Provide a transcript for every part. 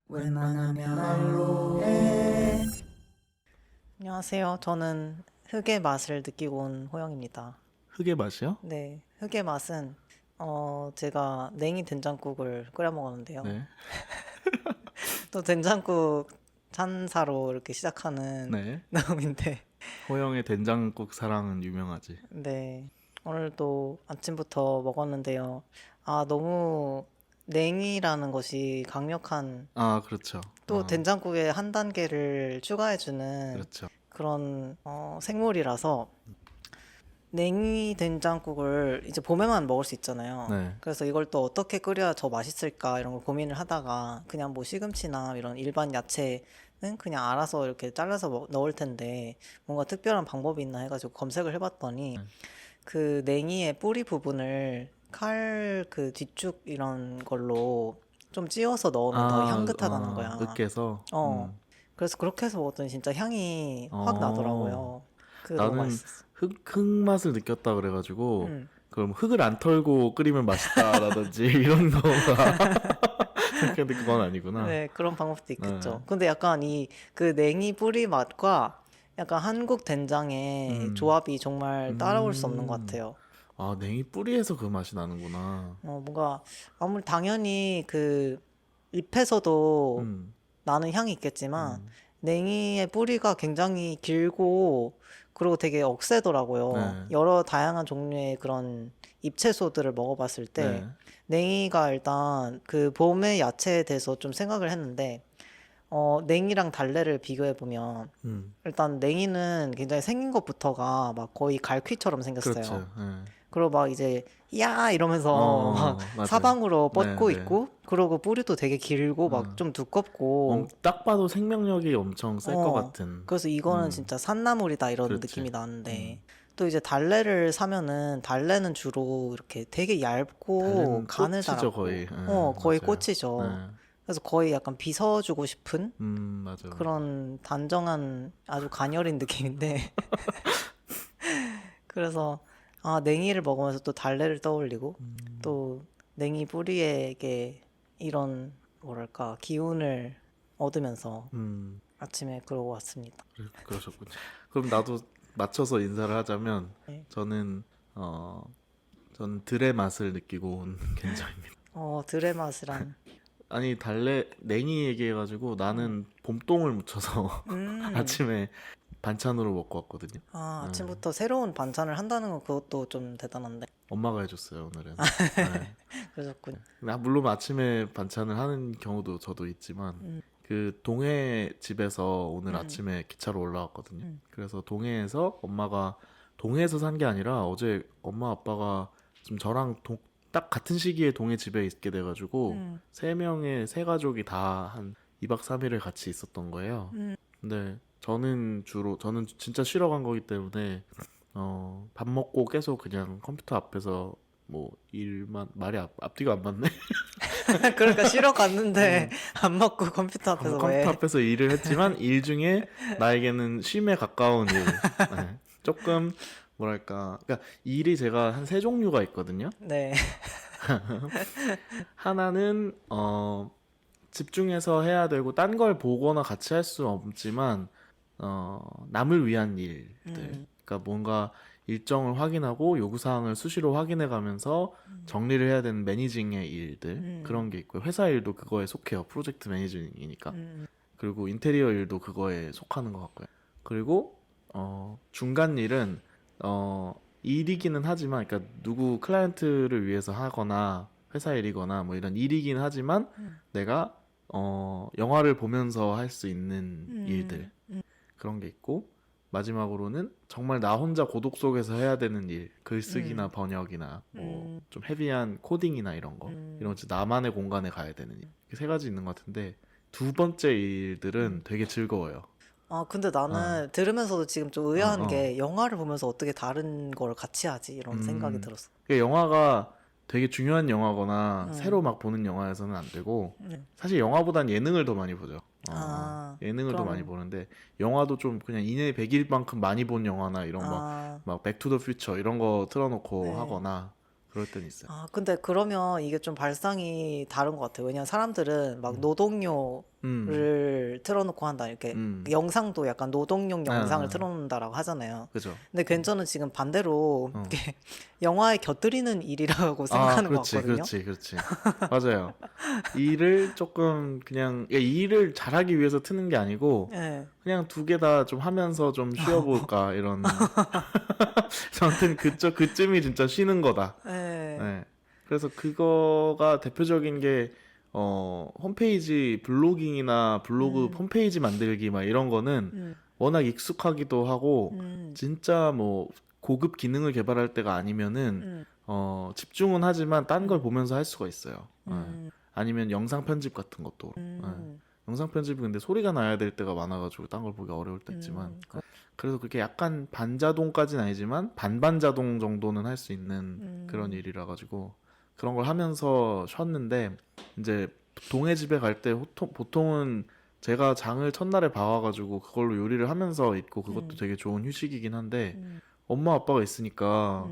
웬만하면 말로 해. 안녕하세요. 저는 흙의 맛을 느끼고 온 호영입니다. 흙의 맛이요? 네, 흙의 맛은 제가 냉이 된장국을 끓여 먹었는데요. 네. 또 된장국 찬사로 이렇게 시작하는 네. 녹음인데, 호영의 된장국 사랑은 유명하지. 네, 오늘 또 아침부터 먹었는데요. 아, 너무 냉이라는 것이 강력한 아, 그렇죠. 또 된장국에 한 단계를 추가해주는 그렇죠. 그런 생물이라서 냉이 된장국을 이제 봄에만 먹을 수 있잖아요. 네. 그래서 이걸 또 어떻게 끓여야 더 맛있을까 이런 걸 고민을 하다가 그냥 뭐 시금치나 이런 일반 야채는 그냥 알아서 이렇게 잘라서 넣을 텐데 뭔가 특별한 방법이 있나 해가지고 검색을 해봤더니 그 냉이의 뿌리 부분을 칼 그 뒤쪽 이런 걸로 좀 찌워서 넣으면 더 향긋하다는 거야. 으깨서. 그래서 그렇게 해서 먹었더니 진짜 향이 확 어. 나더라고요. 그게 너무 나는 맛있었어. 흙 맛을 느꼈다 그래가지고 음. 그럼 흙을 안 털고 끓이면 맛있다라든지 이런 거가 근데 그건 아니구나. 네, 그런 방법도 있겠죠. 네. 근데 약간 이 그 냉이 뿌리 맛과 약간 한국 된장의 조합이 정말 따라올 수 없는 것 같아요. 아, 냉이 뿌리에서 그 맛이 나는구나. 뭔가 아무리 당연히 그 잎에서도 음. 나는 향이 있겠지만 냉이의 뿌리가 굉장히 길고 그리고 되게 억세더라고요. 네. 여러 다양한 종류의 그런 잎채소들을 먹어봤을 때 네. 냉이가 일단 그 봄의 야채에 대해서 좀 생각을 했는데 냉이랑 달래를 비교해 보면 음. 일단 냉이는 굉장히 생긴 것부터가 막 거의 갈퀴처럼 생겼어요. 그렇죠. 네. 그리고 막 이제 야 이러면서 막 맞아요. 사방으로 뻗고 네, 네. 있고 그러고 뿌리도 되게 길고 막 좀 두껍고 딱 봐도 생명력이 엄청 셀 것 같은. 그래서 이거는 진짜 산나물이다 이런 그렇지. 느낌이 나는데 또 이제 달래를 사면은 달래는 주로 이렇게 되게 얇고 달래는 간을 꽃이죠, 달았고 거의. 거의 맞아요. 꽃이죠. 네. 그래서 거의 약간 빗어주고 싶은 맞아요. 그런 단정한 아주 가녀린 느낌인데 그래서 아 냉이를 먹으면서 또 달래를 떠올리고 또 냉이 뿌리에게 이런 뭐랄까 기운을 얻으면서 아침에 그러고 왔습니다. 그러셨군요. 그럼 나도 맞춰서 인사를 하자면 네. 저는 저는 들의 맛을 느끼고 온 견자입니다. 들의 맛이란 아니 냉이 얘기해가지고 나는 봄동을 묻혀서 아침에 반찬으로 먹고 왔거든요. 아침부터 새로운 반찬을 한다는 건 그것도 좀 대단한데 엄마가 해줬어요 오늘은. 네. 그러셨군요. 물론 아침에 반찬을 하는 경우도 저도 있지만 그 동해 집에서 오늘 아침에 기차로 올라왔거든요. 그래서 동해에서 엄마가 동해에서 산 게 아니라 어제 엄마 아빠가 지금 저랑 딱 같은 시기에 동해 집에 있게 돼가지고 세 명의 세 가족이 다 한 2박 3일을 같이 있었던 거예요. 근데 저는 진짜 쉬러 간 거기 때문에 밥 먹고 계속 그냥 컴퓨터 앞에서 뭐 일만 말이 앞뒤가 안 맞네. 그러니까 쉬러 갔는데 안 먹고 컴퓨터 앞에서 왜? 컴퓨터 앞에서 일을 했지만 일 중에 나에게는 쉼에 가까운 일. 네. 조금 뭐랄까, 그러니까 일이 제가 한 세 종류가 있거든요. 네. 하나는 집중해서 해야 되고 딴 걸 보거나 같이 할 수 없지만 남을 위한 일들. 그러니까 뭔가 일정을 확인하고 요구사항을 수시로 확인해 가면서 정리를 해야 되는 매니징의 일들 그런 게 있고요. 회사 일도 그거에 속해요. 프로젝트 매니징이니까. 그리고 인테리어 일도 그거에 속하는 것 같고요. 그리고 중간 일은 일이기는 하지만 그러니까 누구 클라이언트를 위해서 하거나 회사 일이거나 뭐 이런 일이긴 하지만 내가 영화를 보면서 할 수 있는 일들 그런 게 있고 마지막으로는 정말 나 혼자 고독 속에서 해야 되는 일, 글쓰기나 번역이나 뭐 좀 헤비한 코딩이나 이런 거 이런 거 진짜 나만의 공간에 가야 되는 일. 이렇게 세 가지 있는 것 같은데 두 번째 일들은 되게 즐거워요. 근데 나는 들으면서도 지금 좀 의아한 어. 게 영화를 보면서 어떻게 다른 걸 같이 하지? 이런 생각이 들었어. 그러니까 영화가 되게 중요한 영화거나 새로 막 보는 영화에서는 안 되고 사실 영화보단 예능을 더 많이 보죠. 예능을 더 그럼- 많이 보는데 영화도 좀 그냥 이내 100일만큼 많이 본 영화나 이런 막 백투더퓨처 이런 거 틀어놓고 네. 하거나 그럴 때는 있어요. 근데 그러면 이게 좀 발상이 다른 것 같아요. 왜냐면 사람들은 막 노동요 틀어놓고 한다. 이렇게 음. 영상도 약간 노동용 영상을 아. 틀어놓는다라고 하잖아요. 그죠. 근데 괜찮은 지금 반대로 어. 이게 영화에 곁들이는 일이라고 생각하는 것 같거든요. 그렇지. 맞아요. 일을 조금 그냥 이 일을 잘하기 위해서 트는 게 아니고 네. 그냥 두 개 다 좀 하면서 좀 쉬어볼까 이런. 저한테는 그쯤이 진짜 쉬는 거다. 네. 네. 그래서 그거가 대표적인 게 홈페이지 블로깅이나 블로그 홈페이지 만들기 막 이런 거는 음, 워낙 익숙하기도 하고 음, 진짜 뭐 고급 기능을 개발할 때가 아니면은 음, 집중은 하지만 딴 걸 보면서 할 수가 있어요. 음, 아니면 영상 편집 같은 것도. 영상 편집이 근데 소리가 나야 될 때가 많아가지고 딴 걸 보기 어려울 때 있지만 그래서 그렇게 약간 반자동까지는 아니지만 반반자동 정도는 할 수 있는 그런 일이라 가지고 그런 걸 하면서 쉬었는데 이제 동해 집에 갈 때 보통은 제가 장을 첫날에 봐와가지고 그걸로 요리를 하면서 있고 그것도 되게 좋은 휴식이긴 한데 엄마 아빠가 있으니까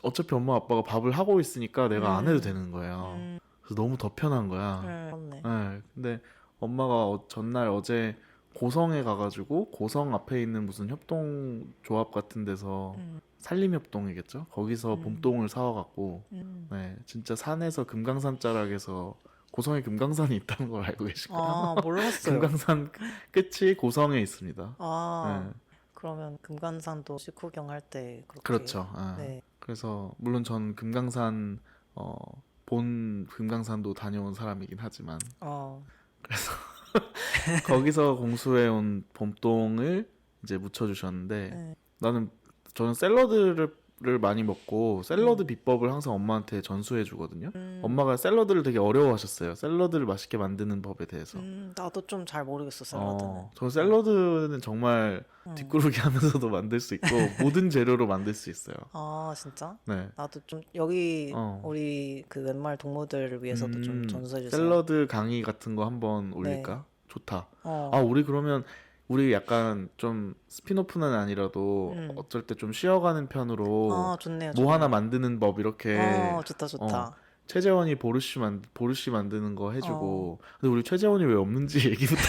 어차피 엄마 아빠가 밥을 하고 있으니까 내가 안 해도 되는 거예요. 그래서 너무 더 편한 거야. 그렇네. 네, 근데 엄마가 전날 어제 고성에 가가지고 고성 앞에 있는 무슨 협동 조합 같은 데서 산림협동이겠죠? 거기서 봄동을 사와갖고 네, 진짜 산에서 금강산 자락에서 고성에 금강산이 있다는 걸 알고 계실까요? 아, 몰랐어요. 금강산 끝이 고성에 있습니다. 아, 네, 그러면 금강산도 식후경 할 때 그렇게. 그렇죠. 네. 그래서 물론 전 금강산 본 금강산도 다녀온 사람이긴 하지만 어, 거기서 공수해온 봄동을 이제 묻혀주셨는데 네. 저는 샐러드를 많이 먹고 샐러드 비법을 항상 엄마한테 전수해 주거든요. 엄마가 샐러드를 되게 어려워하셨어요. 샐러드를 맛있게 만드는 법에 대해서. 나도 좀 잘 모르겠어, 샐러드는. 저 샐러드는 정말 뒷구르기 하면서도 만들 수 있고 모든 재료로 만들 수 있어요. 아, 진짜? 네. 나도 좀 여기 어. 우리 그 웬말 동무들을 위해서도 좀 전수해 주세요. 샐러드 강의 같은 거 한번 올릴까? 좋다. 어. 우리 그러면 우리 약간 좀 스피노프는 아니라도 어쩔 때 좀 쉬어가는 편으로 아, 좋네요, 뭐 하나 좋네요. 만드는 법 이렇게 좋다, 어, 좋다. 최재원이 보르시 만드는 거 해주고 근데 우리 최재원이 왜 없는지 얘기부터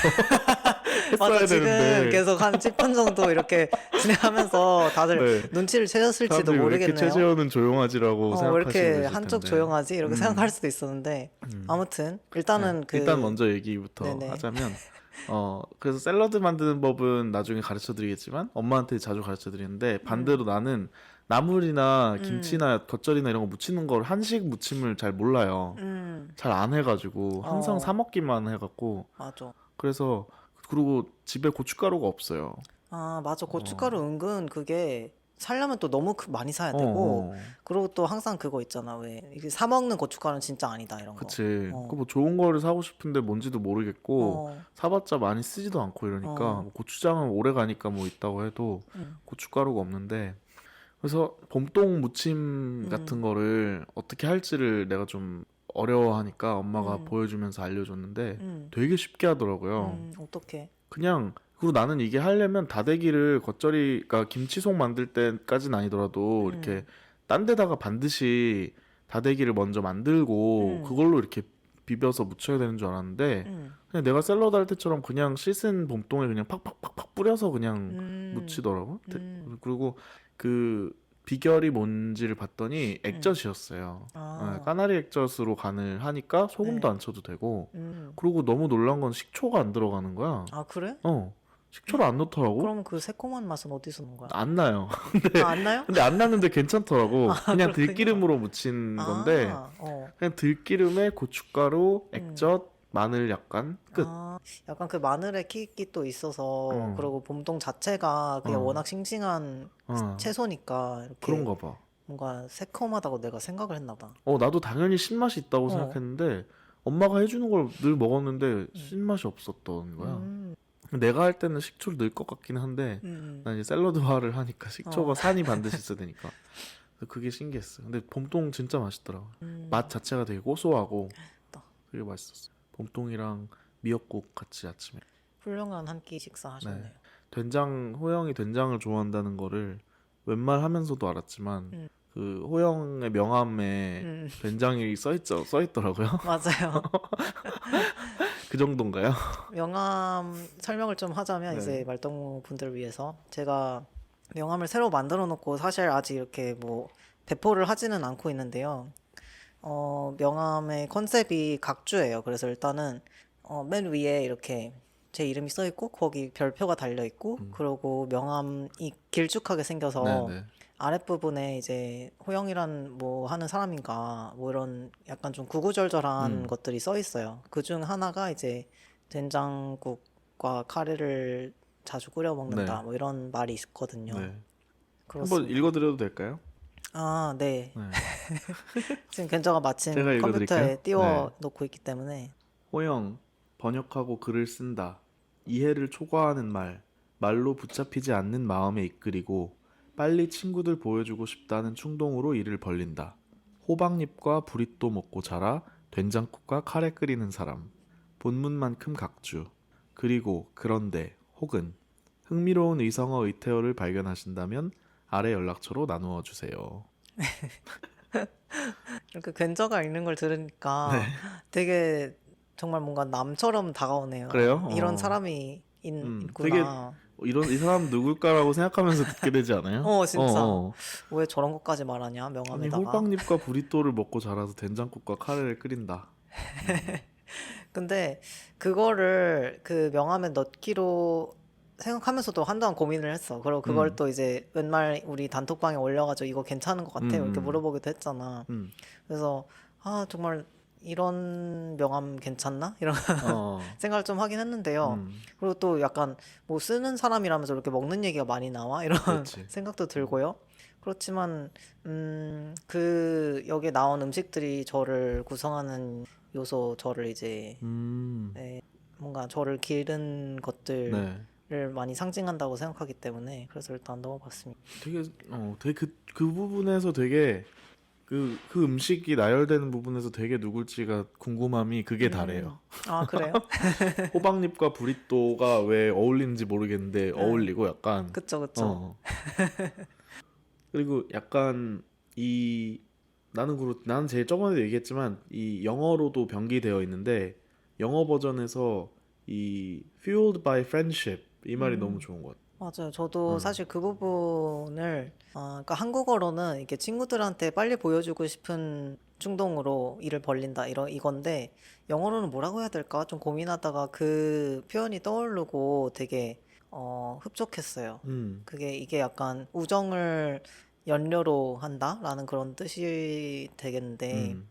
맞아, 했어야 지금 되는데 계속 한 10분 정도 이렇게 진행하면서 다들 네. 눈치를 채셨을지도 사람들이 왜 이렇게 모르겠네요. 최재원은 조용하지라고 왜 생각하시고 이렇게 계실 한쪽 텐데 조용하지? 이렇게 생각할 수도 있었는데 아무튼 일단은 그 일단 먼저 얘기부터 네네. 하자면 그래서 샐러드 만드는 법은 나중에 가르쳐 드리겠지만 엄마한테 자주 가르쳐 드리는데 반대로 나는 나물이나 김치나 겉절이나 이런 거 무치는 걸 한식 무침을 잘 몰라요. 잘 안 해가지고 항상 사 먹기만 해갖고 맞아. 그래서 그리고 집에 고춧가루가 없어요. 아, 맞아. 고춧가루 은근 그게 살려면 또 너무 많이 사야 되고 그리고 또 항상 그거 있잖아. 왜 이게 사 먹는 고춧가루는 진짜 아니다 이런 거. 그치. 어. 그 뭐 좋은 거를 사고 싶은데 뭔지도 모르겠고 어. 사봤자 많이 쓰지도 않고 이러니까 뭐 고추장은 오래 가니까 뭐 있다고 해도 고춧가루가 없는데 그래서 봄동 무침 같은 거를 어떻게 할지를 내가 좀 어려워하니까 엄마가 보여주면서 알려줬는데 되게 쉽게 하더라고요. 어떡해. 그냥 그리고 나는 이게 하려면 다대기를 그러니까 김치속 만들 때까지는 아니더라도 이렇게 딴 데다가 반드시 다대기를 먼저 만들고 그걸로 이렇게 비벼서 무쳐야 되는 줄 알았는데 그냥 내가 샐러드 할 때처럼 그냥 씻은 봄동에 그냥 팍팍팍팍 뿌려서 그냥 무치더라고. 그리고 그 비결이 뭔지를 봤더니 액젓이었어요. 아. 네, 까나리 액젓으로 간을 하니까 소금도 네. 안 쳐도 되고 그리고 너무 놀란 건 식초가 안 들어가는 거야. 아, 그래? 식초를 안 넣더라고. 그럼 그 새콤한 맛은 어디서 는 거야? 안 나요. 아, 안 나요? 근데 안 났는데 괜찮더라고. 그냥 그렇군요. 들기름으로 무친 건데 그냥 들기름에 고춧가루, 액젓, 마늘 약간 끝. 약간 그 마늘의 킥이 또 있어서 그리고 봄동 자체가 그냥 워낙 싱싱한 채소니까 이렇게 그런가 봐. 뭔가 새콤하다고 내가 생각을 했나 봐. 나도 당연히 신맛이 있다고 생각했는데 엄마가 해주는 걸 늘 먹었는데 신맛이 없었던 거야. 내가 할 때는 식초를 넣을 것 같긴 한데 난 이제 샐러드화를 하니까 식초가 산이 반드시 있어야 되니까 그래서 그게 신기했어. 근데 봄동 진짜 맛있더라고. 맛 자체가 되게 고소하고 되게 맛있었어. 봄동이랑 미역국 같이 아침에. 훌륭한 한 끼 식사 하셨네요. 호영이 된장을 좋아한다는 거를 웬만하면서도 알았지만 그 호영의 명함에 된장이 써 있더라고요. 맞아요. 그 정도인가요? 명함 설명을 좀 하자면 네. 이제 말동무 분들을 위해서 제가 명함을 새로 만들어 놓고 사실 아직 이렇게 뭐 배포를 하지는 않고 있는데요. 명함의 컨셉이 각주예요. 그래서 일단은 맨 위에 이렇게 제 이름이 써 있고 거기 별표가 달려 있고 그리고 명함이 길쭉하게 생겨서 네네. 아랫부분에 이제 호영이란 뭐 하는 사람인가 뭐 이런 약간 좀 구구절절한 것들이 써 있어요. 그중 하나가 이제 된장국과 카레를 자주 끓여 먹는다 네. 뭐 이런 말이 있거든요. 네. 한번 그렇습니다. 읽어드려도 될까요? 아, 네. 네. 지금 견저가 제가 마침 읽어드릴까요? 컴퓨터에 네. 띄워 놓고 있기 때문에 호영, 번역하고 글을 쓴다. 이해를 초과하는 말, 말로 붙잡히지 않는 마음에 이끌이고 빨리 친구들 보여주고 싶다는 충동으로 이를 벌린다. 호박잎과 부릿도 먹고 자라 된장국과 카레 끓이는 사람. 본문만큼 각주. 그리고 그런데 혹은 흥미로운 의성어 의태어를 발견하신다면 아래 연락처로 나누어 주세요. 이렇게 견저가 읽는 걸 네. 들으니까 되게 정말 뭔가 남처럼 다가오네요. 그래요? 이런 사람이 되게 있구나. 이 사람 누굴까라고 생각하면서 듣게 되지 않아요? 진짜. 왜 저런 것까지 말하냐, 아니 명함에다가. 호박잎과 부리또를 먹고 자라서 된장국과 카레를 끓인다. 근데 그거를 그 명함에 넣기로 생각하면서도 한동안 고민을 했어. 그리고 그걸 음, 또 이제 웬말 우리 단톡방에 올려가지고 이거 괜찮은 것 같아요. 이렇게 음, 물어보기도 했잖아. 음, 그래서 정말 이런 명함 괜찮나? 이런 어, 생각을 좀 하긴 했는데요. 음, 그리고 또 약간 뭐 쓰는 사람이라면서 이렇게 먹는 얘기가 많이 나와? 이런 그렇지. 생각도 들고요. 그렇지만 그 여기에 나온 음식들이 저를 구성하는 요소, 저를 이제 음, 뭔가 저를 기른 것들을 네. 많이 상징한다고 생각하기 때문에 그래서 일단 넣어봤습니다. 되게 그 부분에서 되게 그 음식이 나열되는 부분에서 되게 누굴지가 궁금함이 그게 다래요. 그래요? 호박잎과 부리또가 왜 어울리는지 모르겠는데 네, 어울리고 약간, 그쵸, 그쵸. 어, 그리고 약간 이 나는 제일 저번에도 얘기했지만 이 영어로도 병기되어 있는데 영어 버전에서 이 fueled by friendship 이 말이 너무 음. 좋은 것 맞아요. 저도 같아요. 사실 그 부분을, 그러니까 한국어로는 이렇게 친구들한테 빨리 보여주고 싶은 충동으로 일을 벌린다, 이건데, 영어로는 뭐라고 해야 될까? 좀 고민하다가 그 표현이 떠오르고 되게, 흡족했어요. 이게 약간 우정을 연료로 한다라는 그런 뜻이 되겠는데, 음,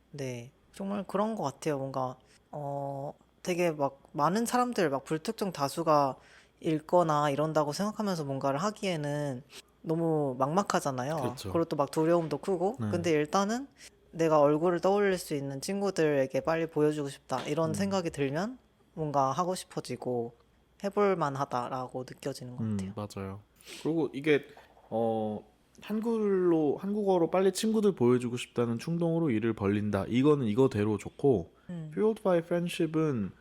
네. 정말 그런 것 같아요. 뭔가, 되게 막 많은 사람들, 막 불특정 다수가 읽거나 이런다고 생각하면서 뭔가를 하기에는 너무 막막하잖아요. 그렇죠. 그리고 또 막 두려움도 크고. 네. 근데 일단은 내가 얼굴을 떠올릴 수 있는 친구들에게 빨리 보여주고 싶다. 이런 생각이 들면 뭔가 하고 싶어지고 해볼 만하다라고 느껴지는 것 같아요. 맞아요. 그리고 이게 어 한국어로 빨리 친구들 보여주고 싶다는 충동으로 일을 벌린다. 이거는 이거대로 좋고 음, fueled by friendship은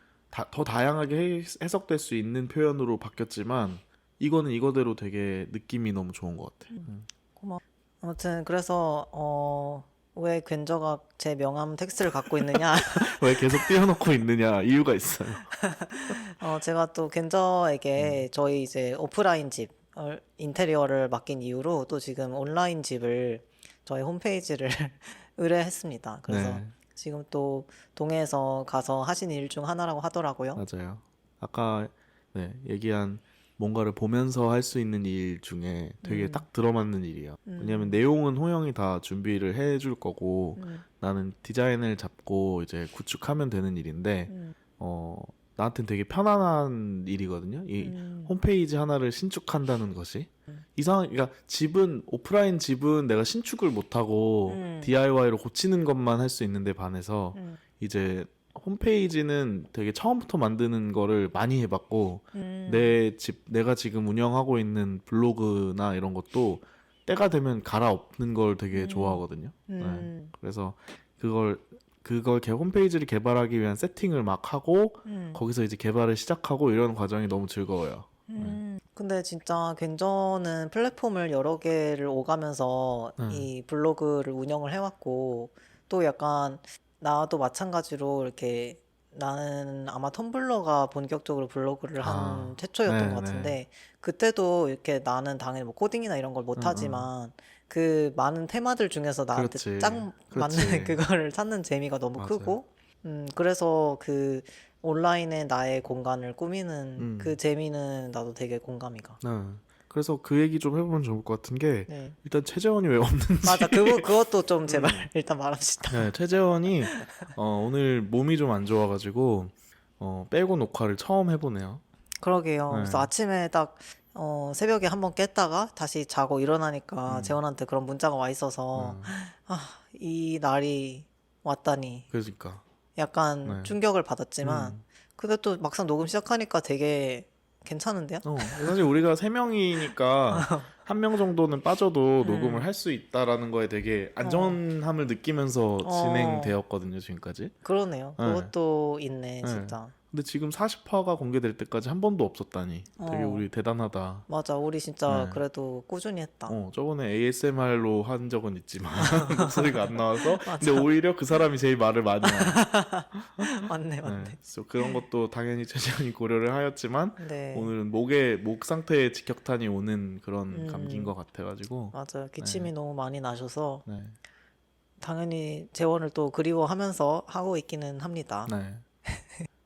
더 다양하게 해석될 수 있는 표현으로 바뀌었지만 이거는 이거대로 되게 느낌이 너무 좋은 것 같아. 고마워. 아무튼 그래서 왜 괜저가 제 명함 텍스트를 갖고 있느냐? 왜 계속 띄워놓고 있느냐 이유가 있어요. 제가 또 겐저에게 저희 이제 오프라인 집 인테리어를 맡긴 이후로 또 지금 온라인 집을 저희 홈페이지를 의뢰했습니다. 그래서 네, 지금 또 동해에서 가서 하신 일 중 하나라고 하더라고요. 맞아요. 아까 네, 얘기한 뭔가를 보면서 할 수 있는 일 중에 되게 음, 딱 들어맞는 일이야. 왜냐면 음, 내용은 호영이 다 준비를 해줄 거고 음, 나는 디자인을 잡고 이제 구축하면 되는 일인데 음, 어, 나한텐 되게 편안한 일이거든요. 이 음, 홈페이지 하나를 신축한다는 것이. 그러니까 오프라인 집은 내가 신축을 못하고 음, DIY로 고치는 것만 할 수 있는데 반해서 음, 이제 홈페이지는 되게 처음부터 만드는 거를 많이 해봤고 음, 내가 지금 운영하고 있는 블로그나 이런 것도 때가 되면 갈아엎는 걸 되게 음, 좋아하거든요. 네. 음, 그래서 그걸 홈페이지를 개발하기 위한 세팅을 막 하고 음. 거기서 이제 개발을 시작하고 이런 과정이 너무 즐거워요. 네. 근데 진짜 겐저는 플랫폼을 여러 개를 오가면서 네. 이 블로그를 운영을 해왔고, 또 약간 나도 마찬가지로 이렇게 나는 아마 텀블러가 본격적으로 블로그를 한 아, 최초였던 것 네네. 같은데 그때도 이렇게 나는 당연히 뭐 코딩이나 이런 걸 응, 응. 못하지만 그 많은 테마들 중에서 나한테 딱 그렇지. 맞는 그렇지. 그거를 찾는 재미가 너무 맞아. 크고 그래서 그 온라인에 나의 공간을 꾸미는 그 음. 재미는 나도 되게 공감이 가. 네. 그래서 그 얘기 좀 해보면 좋을 것 같은 게 네. 일단 최재원이 왜 없는지. 맞아. 그것도 좀 제발 음. 일단 말합시다. 네, 최재원이 오늘 몸이 좀 안 좋아가지고 빼고 녹화를 처음 해보네요. 그러게요. 그래서 네. 아침에 딱 새벽에 한번 깼다가 다시 자고 일어나니까 음. 재원한테 그런 문자가 와 있어서 네. 아, 이 날이 왔다니 그러니까. 약간 네. 충격을 받았지만 음. 근데 또 막상 녹음 시작하니까 되게 괜찮은데요? 사실 우리가 세 명이니까 한 명 정도는 빠져도 녹음을 음. 할 수 있다라는 거에 되게 어. 안전함을 느끼면서 어. 진행되었거든요, 지금까지. 그러네요. 네. 그것도 있네, 네. 진짜. 근데 지금 40화가 공개될 때까지 한 번도 없었다니. 되게 어. 우리 대단하다. 맞아. 우리 진짜 네. 그래도 꾸준히 했다. 저번에 ASMR로 한 적은 있지만 목소리가 안 나와서 근데 맞아. 오히려 그 사람이 제일 말을 많이 하는. 맞네, 네. 맞네. 그래서 그런 것도 당연히 최재현이 고려를 하였지만 네. 오늘은 목 상태에 직격탄이 오는 그런 감기인 것 같아가지고 맞아요. 네. 기침이 너무 많이 나셔서 네. 당연히 재원을 또 그리워하면서 하고 있기는 합니다. 네.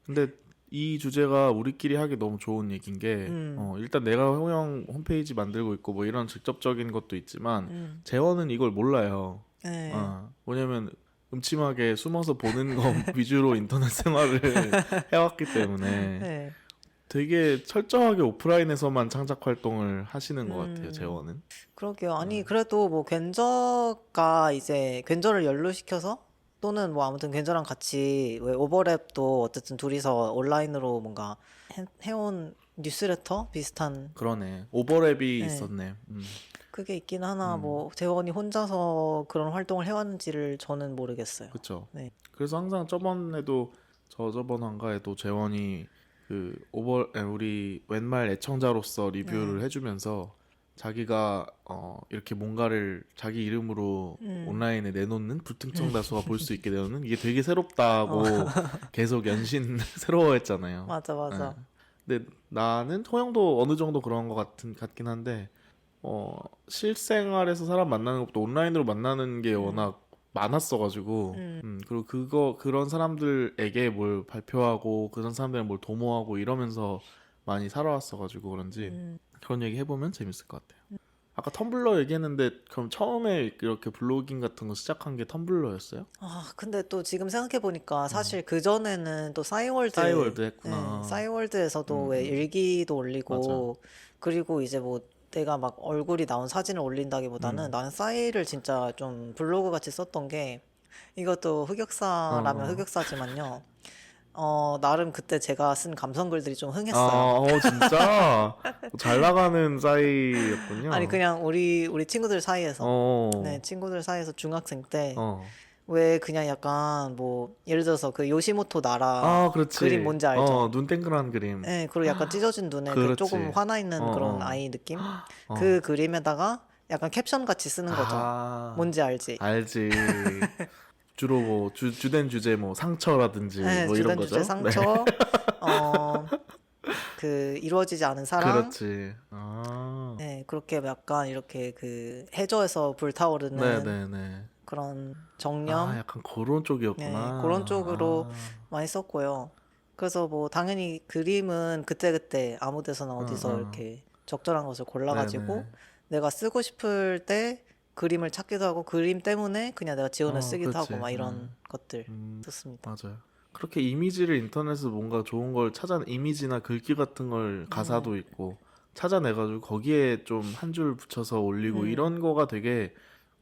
근데 이 주제가 우리끼리 하기 너무 좋은 얘기인 게 음, 일단 내가 호영 홈페이지 만들고 있고 뭐 이런 직접적인 것도 있지만 음, 재원은 이걸 몰라요. 네, 뭐냐면 음침하게 숨어서 보는 거 위주로 인터넷 생활을 해왔기 때문에 네, 되게 철저하게 오프라인에서만 창작 활동을 하시는 것 같아요, 음, 재원은. 그러게요. 네. 아니, 그래도 뭐 견저가 이제 견저를 연루시켜서 또는 뭐 아무튼 견저랑 같이 왜 오버랩도 어쨌든 둘이서 온라인으로 뭔가 해온 뉴스레터 비슷한 그러네. 오버랩이 네, 있었네. 그게 있긴 하나 음, 뭐 재원이 혼자서 그런 활동을 해왔는지를 저는 모르겠어요. 그쵸. 네, 그래서 항상 저번에도 저번 한가에도 재원이 우리 웬말 애청자로서 리뷰를 네, 해주면서 자기가 이렇게 뭔가를 자기 이름으로 음, 온라인에 내놓는 불특정 다수가 볼 수 있게 되는 이게 되게 새롭다고 계속 연신 새로워했잖아요. 맞아, 예. 맞아. 근데 나는 호영도 어느 정도 그런 것 같긴 한데 실생활에서 사람 만나는 것보다 온라인으로 만나는 게 음, 워낙 많았어가지고, 음, 그리고 그런 사람들에게 뭘 발표하고, 그런 사람들에 뭘 도모하고 이러면서 많이 살아왔어가지고 그런지, 음. 그런 얘기 해보면 재밌을 것 같아요. 아까 텀블러 얘기했는데, 그럼 처음에 이렇게 블로깅 같은 거 시작한 게 텀블러였어요? 아, 근데 또 지금 생각해보니까 음. 사실 그전에는 또 싸이월드, 싸이월드 예, 했구나. 싸이월드에서도 왜 음. 일기도 맞아. 올리고, 그리고 이제 뭐 내가 막 얼굴이 나온 사진을 올린다기보다는 음. 나는 싸이를 진짜 좀 블로그 같이 썼던 게 이것도 어, 흑역사라면 어. 흑역사지만요. 나름 그때 제가 쓴 감성글들이 좀 아, 흥했어요. 진짜? 잘 나가는 아니, 싸이였군요. 그냥 우리 친구들 사이에서. 네, 어, 친구들 사이에서 중학생 때 어. 왜 그냥 약간 뭐 예를 들어서 그 요시모토 나라 아, 그림 그렇지. 뭔지 알죠? 눈 땡그란 그림. 예, 그리고 약간 찢어진 눈에 그 조금 그렇지. 화나 어, 있는 그런 어, 아이 느낌? 그 어. 그림에다가 약간 캡션 같이 쓰는 거죠. 아, 뭔지 알지? 알지. 주로 뭐, 주된 주제 뭐, 상처라든지 예, 뭐 이런 주된 주제 거죠. 네. 상처, 어, 그 이루어지지 않은 사랑, 그렇지. 아, 예, 그렇게 약간 이렇게 그 해저에서 불타오르는 네네네. 그런 아, 정념, 약간 그런 쪽이었구나. 네, 그런 쪽으로 아, 많이 썼고요. 그래서 뭐 당연히 그림은 그때그때 아무 데서나 어, 어디서 어. 이렇게 적절한 것을 골라가지고 네네. 내가 쓰고 싶을 때 그림을 찾기도 하고 그림 때문에 그냥 내가 지원을 쓰기도 하고 그렇지. 막 이런 것들 음, 썼습니다. 맞아요. 그렇게 이미지를 인터넷에서 뭔가 좋은 걸 이미지나 글귀 같은 걸 음, 가사도 있고 찾아내가지고 거기에 좀 한 줄 붙여서 올리고 음, 이런 거가 되게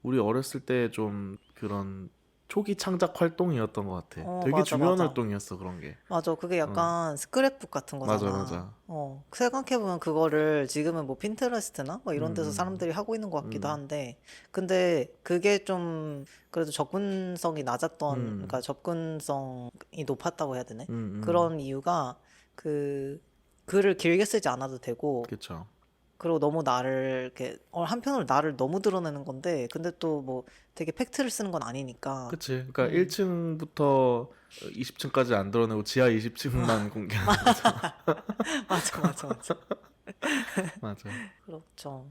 우리 어렸을 때 좀 그런 초기 창작 활동이었던 것 같아. 되게 맞아, 중요한 맞아. 활동이었어, 그런 게. 맞아. 그게 어, 약간 스크랩북 같은 맞아, 거잖아. 맞아. 생각해보면 그거를 지금은 뭐 핀터레스트나 뭐 이런 데서 음, 사람들이 하고 있는 것 같기도 음, 한데, 근데 그게 좀 그래도 접근성이 낮았던, 음, 그러니까 접근성이 높았다고 해야 되네. 음, 그런 이유가 그 글을 길게 쓰지 않아도 되고, 그쵸. 그리고 너무 나를 이렇게 한편으로 나를 너무 드러내는 건데 근데 또 뭐 되게 팩트를 쓰는 건 아니니까. 그치. 그러니까 음. 1층부터 20층까지 안 드러내고 지하 20층만 공개하는 거죠. 맞아, 맞아, 맞아. 맞아. 그렇죠.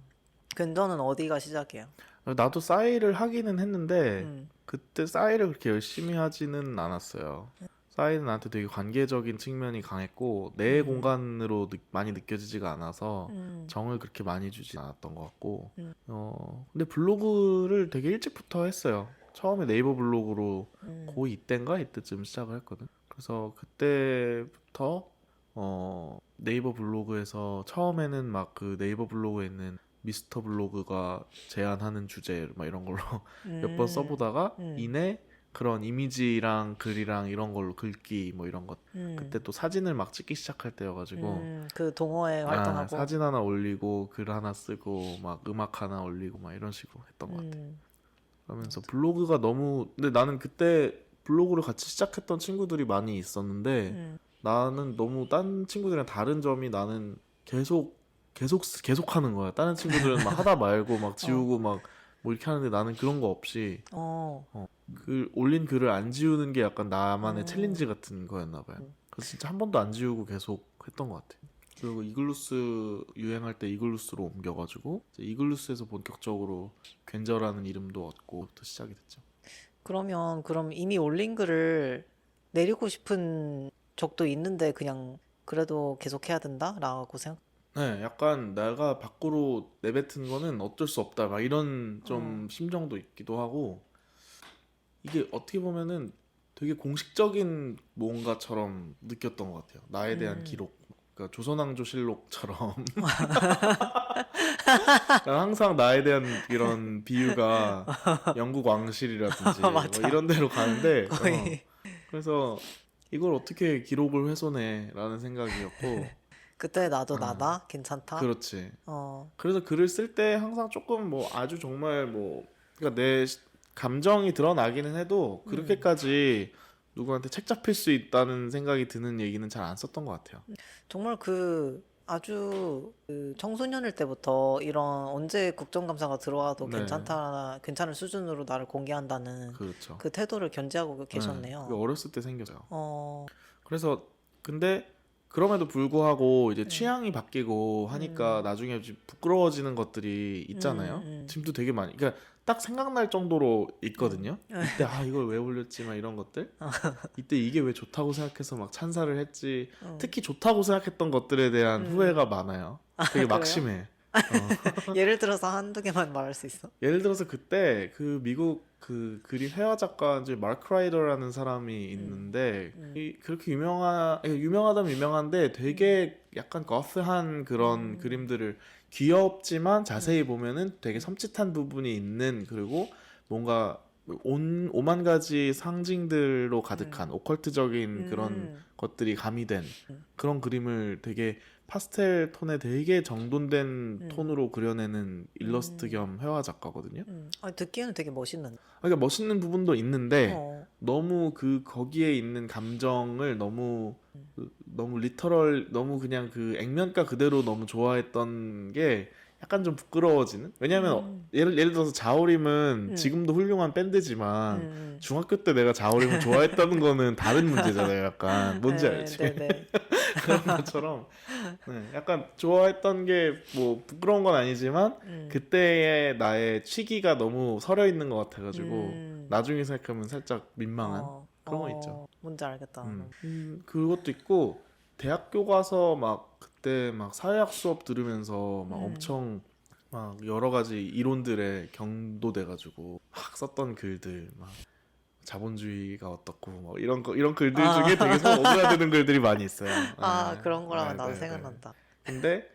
근저는 어디가 시작이야? 나도 싸이를 하기는 했는데 음. 그때 싸이를 그렇게 열심히 하지는 않았어요. 싸이는 나한테 되게 관계적인 측면이 강했고 내 공간으로 많이 느껴지지가 않아서 음. 정을 그렇게 많이 주지 않았던 것 같고 음. 근데 블로그를 되게 일찍부터 했어요. 처음에 네이버 블로그로 음. 고2 때인가 이때쯤 시작을 했거든. 그래서 그때부터 네이버 블로그에서 처음에는 막 그 네이버 블로그에 있는 미스터 블로그가 제안하는 주제 막 이런 걸로 몇 번 써보다가 음. 이내 그런 이미지랑 글이랑 이런 걸로 글귀 뭐 이런 것 음. 그때 또 사진을 막 찍기 시작할 때여가지고 그 동호회 활동하고. 사진 하나 올리고 글 하나 쓰고 막 음악 하나 올리고 막 이런 식으로 했던 것 같아. 그러면서 블로그가 너무 근데 나는 그때 블로그를 같이 시작했던 친구들이 많이 있었는데 나는 너무 딴 친구들이랑 다른 점이 나는 계속 하는 거야. 다른 친구들은 막 하다 말고 막 지우고 막 뭐 이렇게 하는데 나는 그런 거 없이 글 올린 글을 안 지우는 게 약간 나만의 챌린지 같은 거였나 봐요. 그래서 진짜 한 번도 안 지우고 계속 했던 것 같아. 그리고 이글루스 유행할 때 이글루스로 옮겨가지고 이제 이글루스에서 본격적으로 괜저라는 이름도 얻고부터 시작이 됐죠. 그럼 이미 올린 글을 내리고 싶은 적도 있는데 그냥 그래도 계속 해야 된다라고 생각. 네, 약간 내가 밖으로 내뱉은 거는 어쩔 수 없다. 막 이런 어. 좀 심정도 있기도 하고 이게 어떻게 보면은 되게 공식적인 뭔가처럼 느꼈던 것 같아요. 나에 대한 기록. 그러니까 조선왕조실록처럼 항상 나에 대한 이런 비유가 영국 왕실이라든지 뭐 맞아. 이런 데로 가는데 거의 그래서 이걸 어떻게 기록을 훼손해라는 생각이었고 그때 나도 어, 나다 괜찮다. 그렇지. 어. 그래서 글을 쓸 때 항상 조금 뭐 아주 정말 뭐 그러니까 내 감정이 드러나기는 해도 그렇게까지 누구한테 책 잡힐 수 있다는 생각이 드는 얘기는 잘 안 썼던 것 같아요. 정말 아주 그 청소년일 때부터 이런 언제 국정감사가 들어와도 네, 괜찮은 수준으로 나를 공개한다는 그렇죠. 그 태도를 견지하고 네, 그게 계셨네요. 어렸을 때 생겨져요. 어. 그래서 근데 그럼에도 불구하고 이제 취향이 바뀌고 하니까 나중에 좀 부끄러워지는 것들이 있잖아요. 지금도 되게 많이, 그러니까 딱 생각날 정도로 있거든요. 이때 이걸 왜 올렸지 막 이런 것들. 이때 이게 왜 좋다고 생각해서 막 찬사를 했지. 특히 좋다고 생각했던 것들에 대한 후회가 많아요. 되게 그래요? 막심해. 어. 예를 들어서 한두 개만 말할 수 있어? 예를 들어서 그때 그 미국 그 그림 회화 작가 이제 마크 라이더라는 사람이 있는데 그렇게 유명하다면 유명한데 되게 약간 거스한 그런 그림들을 귀엽지만 자세히 보면은 되게 섬찟한 부분이 있는 그리고 뭔가 오만 가지 상징들로 가득한 오컬트적인 그런 것들이 가미된 그런 그림을 되게 파스텔 톤에 되게 정돈된 톤으로 그려내는 일러스트 겸 회화 작가거든요. 듣기에는 되게 멋있는데. 그러니까 멋있는 부분도 있는데 어. 너무 그 거기에 있는 감정을 너무 리터럴 너무 그냥 그 액면가 그대로 너무 좋아했던 게 약간 좀 부끄러워지는? 왜냐면 예를 들어서 자우림은 지금도 훌륭한 밴드지만 중학교 때 내가 자우림을 좋아했다는 거는 다른 문제잖아요. 약간 뭔지 네, 알지? 네, 네. 그런 것처럼 약간 좋아했던 게 뭐 부끄러운 건 아니지만 그때의 나의 취기가 너무 서려 있는 것 같아가지고 나중에 생각하면 살짝 민망한 그런 거 있죠. 뭔지 알겠다. 그것도 있고 대학교 가서 막 그때 막 사회학 수업 들으면서 막 엄청 막 여러 가지 이론들에 경도돼가지고 막 썼던 글들 막 자본주의가 어떻고 뭐 이런 글들 중에 되게 속 오그라드는 글들이 많이 있어요. 그런 거라면 나도 네. 생각난다. 근데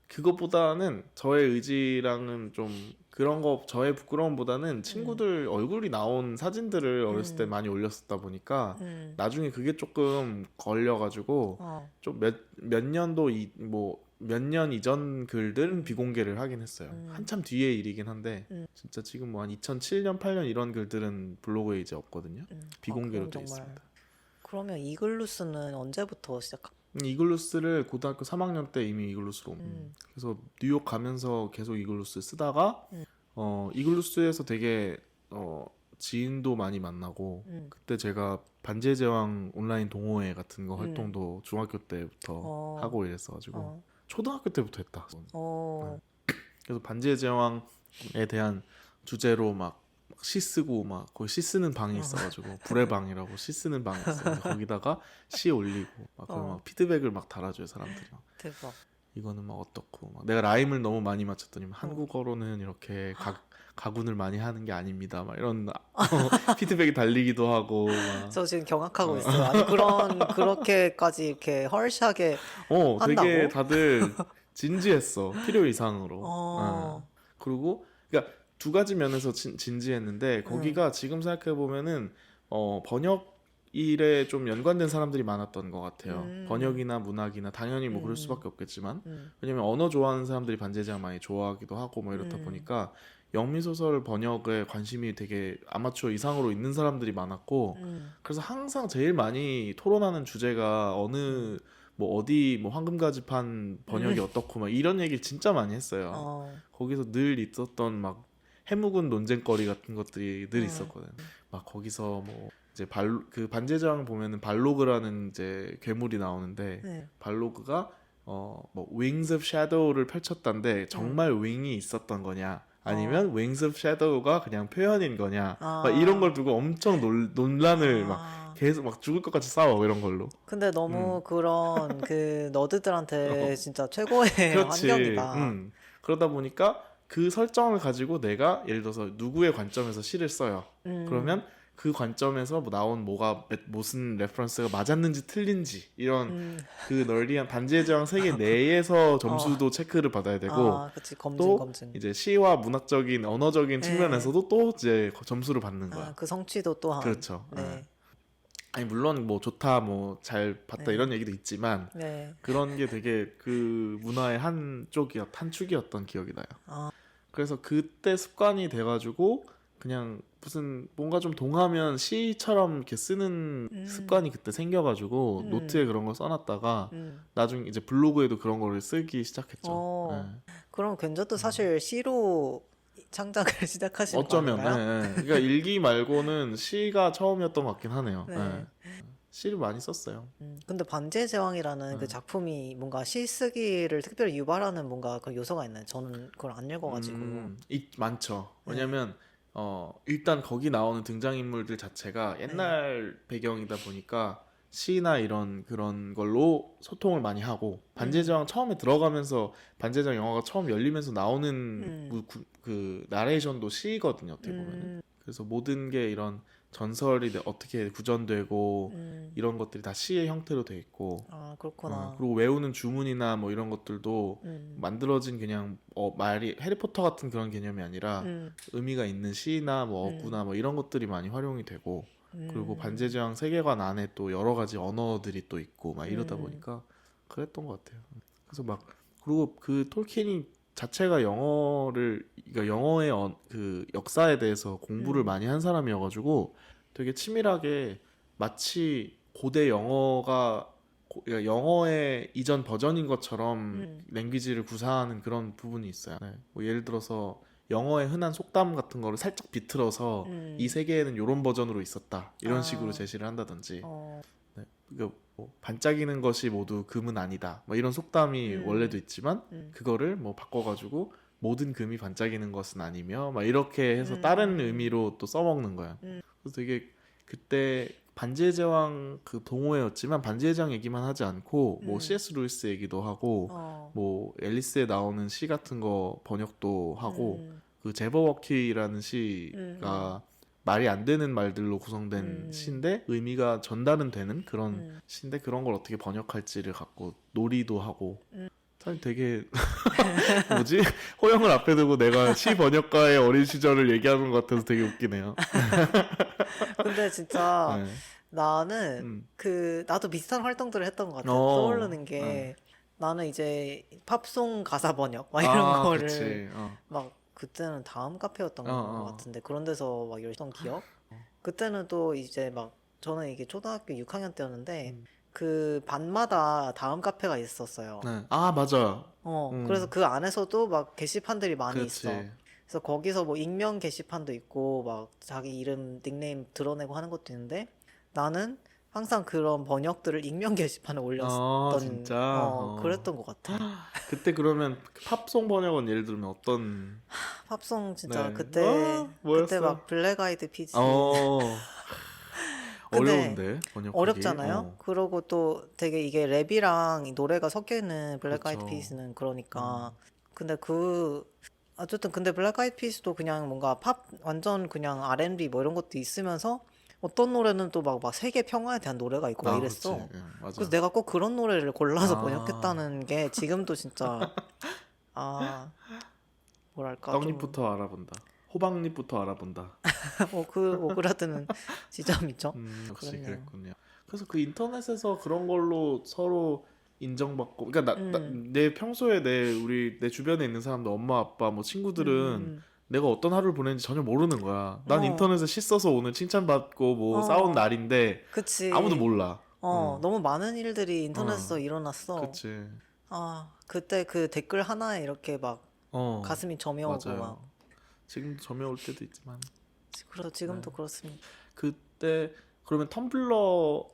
그것보다는 저의 의지랑은 좀 그런 거 저의 부끄러움보다는 친구들 얼굴이 나온 사진들을 어렸을 때 많이 올렸었다 보니까 나중에 그게 조금 걸려가지고 좀 몇 년도 뭐 몇 년 이전 글들은 비공개를 하긴 했어요. 한참 뒤의 일이긴 한데 진짜 지금 뭐 한 2007년, 8년 이런 글들은 블로그에 이제 없거든요. 비공개로 그럼 돼 정말. 있습니다. 그러면 이글루스는 언제부터 시작한? 이글루스를 고등학교 3학년 때 이미 이글루스로 그래서 뉴욕 가면서 계속 이글루스 쓰다가 이글루스에서 되게 지인도 많이 만나고 그때 제가 반지의 제왕 온라인 동호회 같은 거 활동도 중학교 때부터 하고 이랬어가지고 초등학교 때부터 했다. 그래서 반지의 제왕에 대한 주제로 막 시 쓰고 막 거기 시 쓰는 방이 있어가지고 불의 방이라고 시 쓰는 방이 있어. 거기다가 시 올리고 막 그런 막 피드백을 막 달아줘요 사람들이. 막. 대박. 이거는 막 어떻고 막 내가 라임을 너무 많이 맞췄더니 한국어로는 이렇게 가군을 많이 하는 게 아닙니다. 막 이런 피드백이 달리기도 하고 막. 저 지금 경악하고 있어요. 아니 그렇게까지 이렇게 헐시하게 되게 한다고? 다들 진지했어. 필요 이상으로. 그리고 그러니까 두 가지 면에서 진지했는데 거기가 지금 생각해 보면은 번역 일에 좀 연관된 사람들이 많았던 것 같아요. 번역이나 문학이나 당연히 뭐 그럴 수밖에 없겠지만 왜냐면 언어 좋아하는 사람들이 반지의 제왕 많이 좋아하기도 하고 뭐 이렇다 보니까 영미 소설 번역에 관심이 되게 아마추어 이상으로 있는 사람들이 많았고 그래서 항상 제일 많이 토론하는 주제가 뭐 어디 뭐 황금가지판 번역이 어떻고 막 이런 얘기를 진짜 많이 했어요. 거기서 늘 있었던 막 해묵은 논쟁거리 같은 것들이 늘 있었거든. 막 거기서 뭐 이제 그 반지의 제왕 보면은 발로그라는 이제 괴물이 나오는데 발로그가 뭐 Wings of Shadow를 펼쳤단데 정말 윙이 있었던 거냐 아니면 Wings of Shadow가 그냥 표현인 거냐 막 이런 걸 두고 엄청 논란을 막 계속 막 죽을 것 같이 싸워 이런 걸로. 근데 너무 그런 그 너드들한테 진짜 최고의 그렇지. 환경이다. 그러다 보니까 그 설정을 가지고 내가 예를 들어서 누구의 관점에서 시를 써요. 그러면 그 관점에서 뭐 나온 무슨 레퍼런스가 맞았는지 틀린지 이런 그 널리한 반지의 제왕 세계 내에서 점수도 체크를 받아야 되고 그치. 검증, 또 검증. 이제 시와 문학적인 언어적인 네. 측면에서도 또 이제 점수를 받는 거야. 그 성취도 또한. 그렇죠. 네. 아니 물론 뭐 좋다 뭐 잘 봤다 이런 얘기도 있지만 네. 그런 게 되게 그 문화의 한 축이었던 기억이 나요. 그래서 그때 습관이 돼가지고 그냥 무슨 뭔가 좀 동하면 시처럼 이렇게 쓰는 습관이 그때 생겨가지고 노트에 그런 걸 써놨다가 나중에 이제 블로그에도 그런 거를 쓰기 시작했죠. 네. 그럼 견저도 사실 시로 창작을 시작하신 거 어쩌면 아닌가요? 그러니까 일기 말고는 시가 처음이었던 것 같긴 하네요. 네. 시를 많이 썼어요. 근데 반지의 제왕이라는 그 작품이 뭔가 시 쓰기를 특별히 유발하는 뭔가 그 요소가 있나요? 저는 그걸 안 읽어가지고. 많죠. 왜냐면 일단 거기 나오는 등장인물들 자체가 옛날 배경이다 보니까 시나 이런 그런 걸로 소통을 많이 하고 반지의 제왕 처음에 들어가면서 반지의 제왕 영화가 처음 열리면서 나오는 그 나레이션도 시거든요. 어떻게 보면은. 그래서 모든 게 이런 전설이 어떻게 구전되고 이런 것들이 다 시의 형태로 돼 있고 그렇구나. 그리고 외우는 주문이나 뭐 이런 것들도 만들어진 그냥 말이 해리포터 같은 그런 개념이 아니라 의미가 있는 시나 뭐 어구나 뭐 이런 것들이 많이 활용이 되고 그리고 반지의 제왕 세계관 안에 또 여러 가지 언어들이 또 있고 막 이러다 보니까 그랬던 것 같아요. 그래서 막 그리고 그 톨킨이 자체가 그러니까 영어의 그 역사에 대해서 공부를 많이 한 사람이어가지고 되게 치밀하게 마치 고대 그러니까 영어의 이전 버전인 것처럼 랭귀지를 구사하는 그런 부분이 있어요. 네. 뭐 예를 들어서 영어의 흔한 속담 같은 거를 살짝 비틀어서 이 세계에는 이런 버전으로 있었다 이런 식으로 제시를 한다든지 네. 그러니까 뭐 반짝이는 것이 모두 금은 아니다 뭐 이런 속담이 원래도 있지만 그거를 뭐 바꿔가지고 모든 금이 반짝이는 것은 아니며 막 이렇게 해서 다른 의미로 또 써먹는 거야. 그래서 되게 그때 반지의 제왕 그 동호회였지만 반지의 제왕 얘기만 하지 않고 뭐 C.S. 루이스 얘기도 하고 뭐 앨리스에 나오는 시 같은 거 번역도 하고 그 제버워키라는 시가 말이 안 되는 말들로 구성된 시인데 의미가 전달은 되는 그런 시인데 그런 걸 어떻게 번역할지를 갖고 놀이도 하고 사실 되게 뭐지? 호영을 앞에 두고 내가 시 번역가의 어린 시절을 얘기하는 것 같아서 되게 웃기네요. 근데 진짜 네. 나는 나도 비슷한 활동들을 했던 것 같아. 떠오르는 게 나는 이제 팝송 가사 번역 막 이런 거를 그치. 막 그때는 다음 카페였던 것 같은데 그런 데서 막 열심히 했던 기억? 그때는 또 이제 막 저는 이게 초등학교 6학년 때였는데 그 반마다 다음 카페가 있었어요. 네. 아, 맞아. 그래서 그 안에서도 막 게시판들이 많이 있어. 그렇지. 그래서 거기서 뭐 익명 게시판도 있고 막 자기 이름 닉네임 드러내고 하는 것도 있는데 나는 항상 그런 번역들을 익명 게시판에 올렸던 진짜. 그랬던 것 같아. 그때 그러면 팝송 번역은 예를 들면 어떤? 팝송 진짜 네. 그때 뭐였어? 막 블랙 아이드 피스 근데 어려운데 번역하기. 어렵잖아요. 그러고 또 되게 이게 랩이랑 이 노래가 섞여 있는 블랙 아이드 그쵸. 피스는 그러니까 근데 어쨌든 근데 블랙 아이드 피스도 그냥 뭔가 팝 완전 그냥 R&B 뭐 이런 것도 있으면서 어떤 노래는 또 막 세계 평화에 대한 노래가 있고 막 그렇지. 이랬어. 예, 맞아. 그래서 내가 꼭 그런 노래를 골라서 아, 번역했다는 게 지금도 진짜 아 뭐랄까 좀 떡잎부터 알아본다. 호박잎부터 알아본다. 그 오그라드는 지점이죠. 역시 그렇네요. 그랬군요. 그래서 그 인터넷에서 그런 걸로 서로 인정받고, 그러니까 음, 내 평소에 내 주변에 있는 사람들, 엄마, 아빠, 뭐 친구들은 음, 내가 어떤 하루를 보내는지 전혀 모르는 거야. 난 어, 인터넷에 시 써서 오늘 칭찬받고 뭐 싸운 어, 날인데 아무도 그치. 몰라. 응, 너무 많은 일들이 응, 인터넷에서 일어났어. 그치. 그때 그 댓글 하나에 이렇게 막 어, 가슴이 저며오고 막. 맞아요. 지금도 점에 올 때도 있지만. 그래서 네. 지금도 그렇습니다. 그때 그러면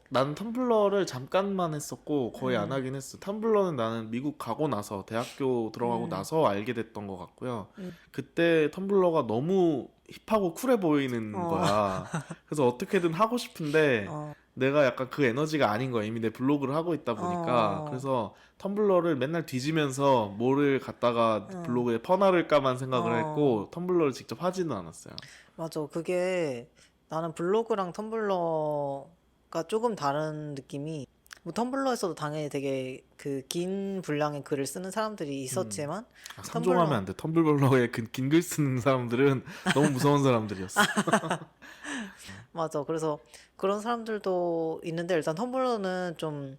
나는 텀블러를 잠깐만 했었고 거의 안 음, 하긴 했어. 텀블러는 나는 미국 가고 나서 대학교 들어가고 음, 나서 알게 됐던 것 같고요. 음, 그때 텀블러가 너무 힙하고 쿨해 보이는 어, 거야. 그래서 어떻게든 하고 싶은데 어, 내가 약간 그 에너지가 아닌 거야. 이미 내 블로그를 하고 있다 보니까. 어, 그래서 텀블러를 맨날 뒤지면서 뭐를 갖다가 어, 블로그에 퍼나를까만 생각을 어. 했고 텀블러를 직접 하지는 않았어요. 맞아. 그게 나는 블로그랑 텀블러가 조금 다른 느낌이 뭐 텀블러에서도 당연히 되게 그 긴 분량의 글을 쓰는 사람들이 음. 있었지만 상종하면 텀블러 안 돼. 텀블러에 긴 글 쓰는 사람들은 너무 무서운 사람들이었어. 맞아. 그래서 그런 사람들도 있는데 일단 텀블러는 좀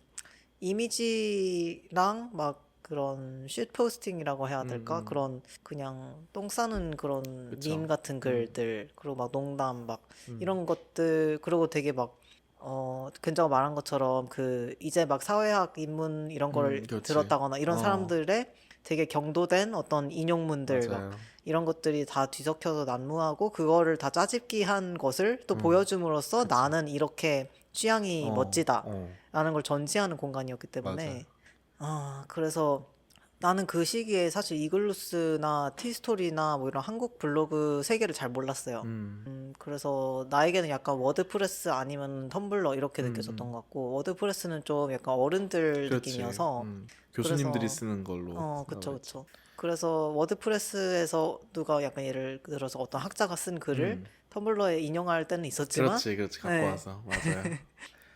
이미지랑 막 그런 쉿 포스팅이라고 해야 될까? 음, 그런 그냥 똥 싸는 그런 밈 그쵸. 같은 음, 글들 그리고 막 농담 막 음, 이런 것들 그리고 되게 막 근자가 말한 것처럼 그 이제 막 사회학 입문 이런 거를 그렇지. 들었다거나 이런 사람들의 되게 경도된 어떤 인용문들 막 맞아요. 이런 것들이 다 뒤섞여서 난무하고 그거를 다 짜집기 한 것을 또 보여줌으로써 그치. 나는 이렇게 취향이 멋지다 어, 라는 걸 전시하는 공간이었기 맞아요. 때문에 그래서 나는 그 시기에 사실 이글루스나 티스토리나 뭐 이런 한국 블로그 세계를 잘 몰랐어요. 음, 그래서 나에게는 약간 워드프레스 아니면 텀블러 이렇게 음, 느껴졌던 음. 것 같고, 워드프레스는 좀 약간 어른들 그렇지. 느낌이어서, 교수님들이 그래서, 쓰는 걸로 그쵸, 생각을 했지. 그쵸. 그래서 워드프레스에서 누가 약간 예를 들어서 어떤 학자가 쓴 글을 음, 텀블러에 인용할 때는 있었지만, 그렇지, 그렇지. 갖고 네, 와서. 맞아요.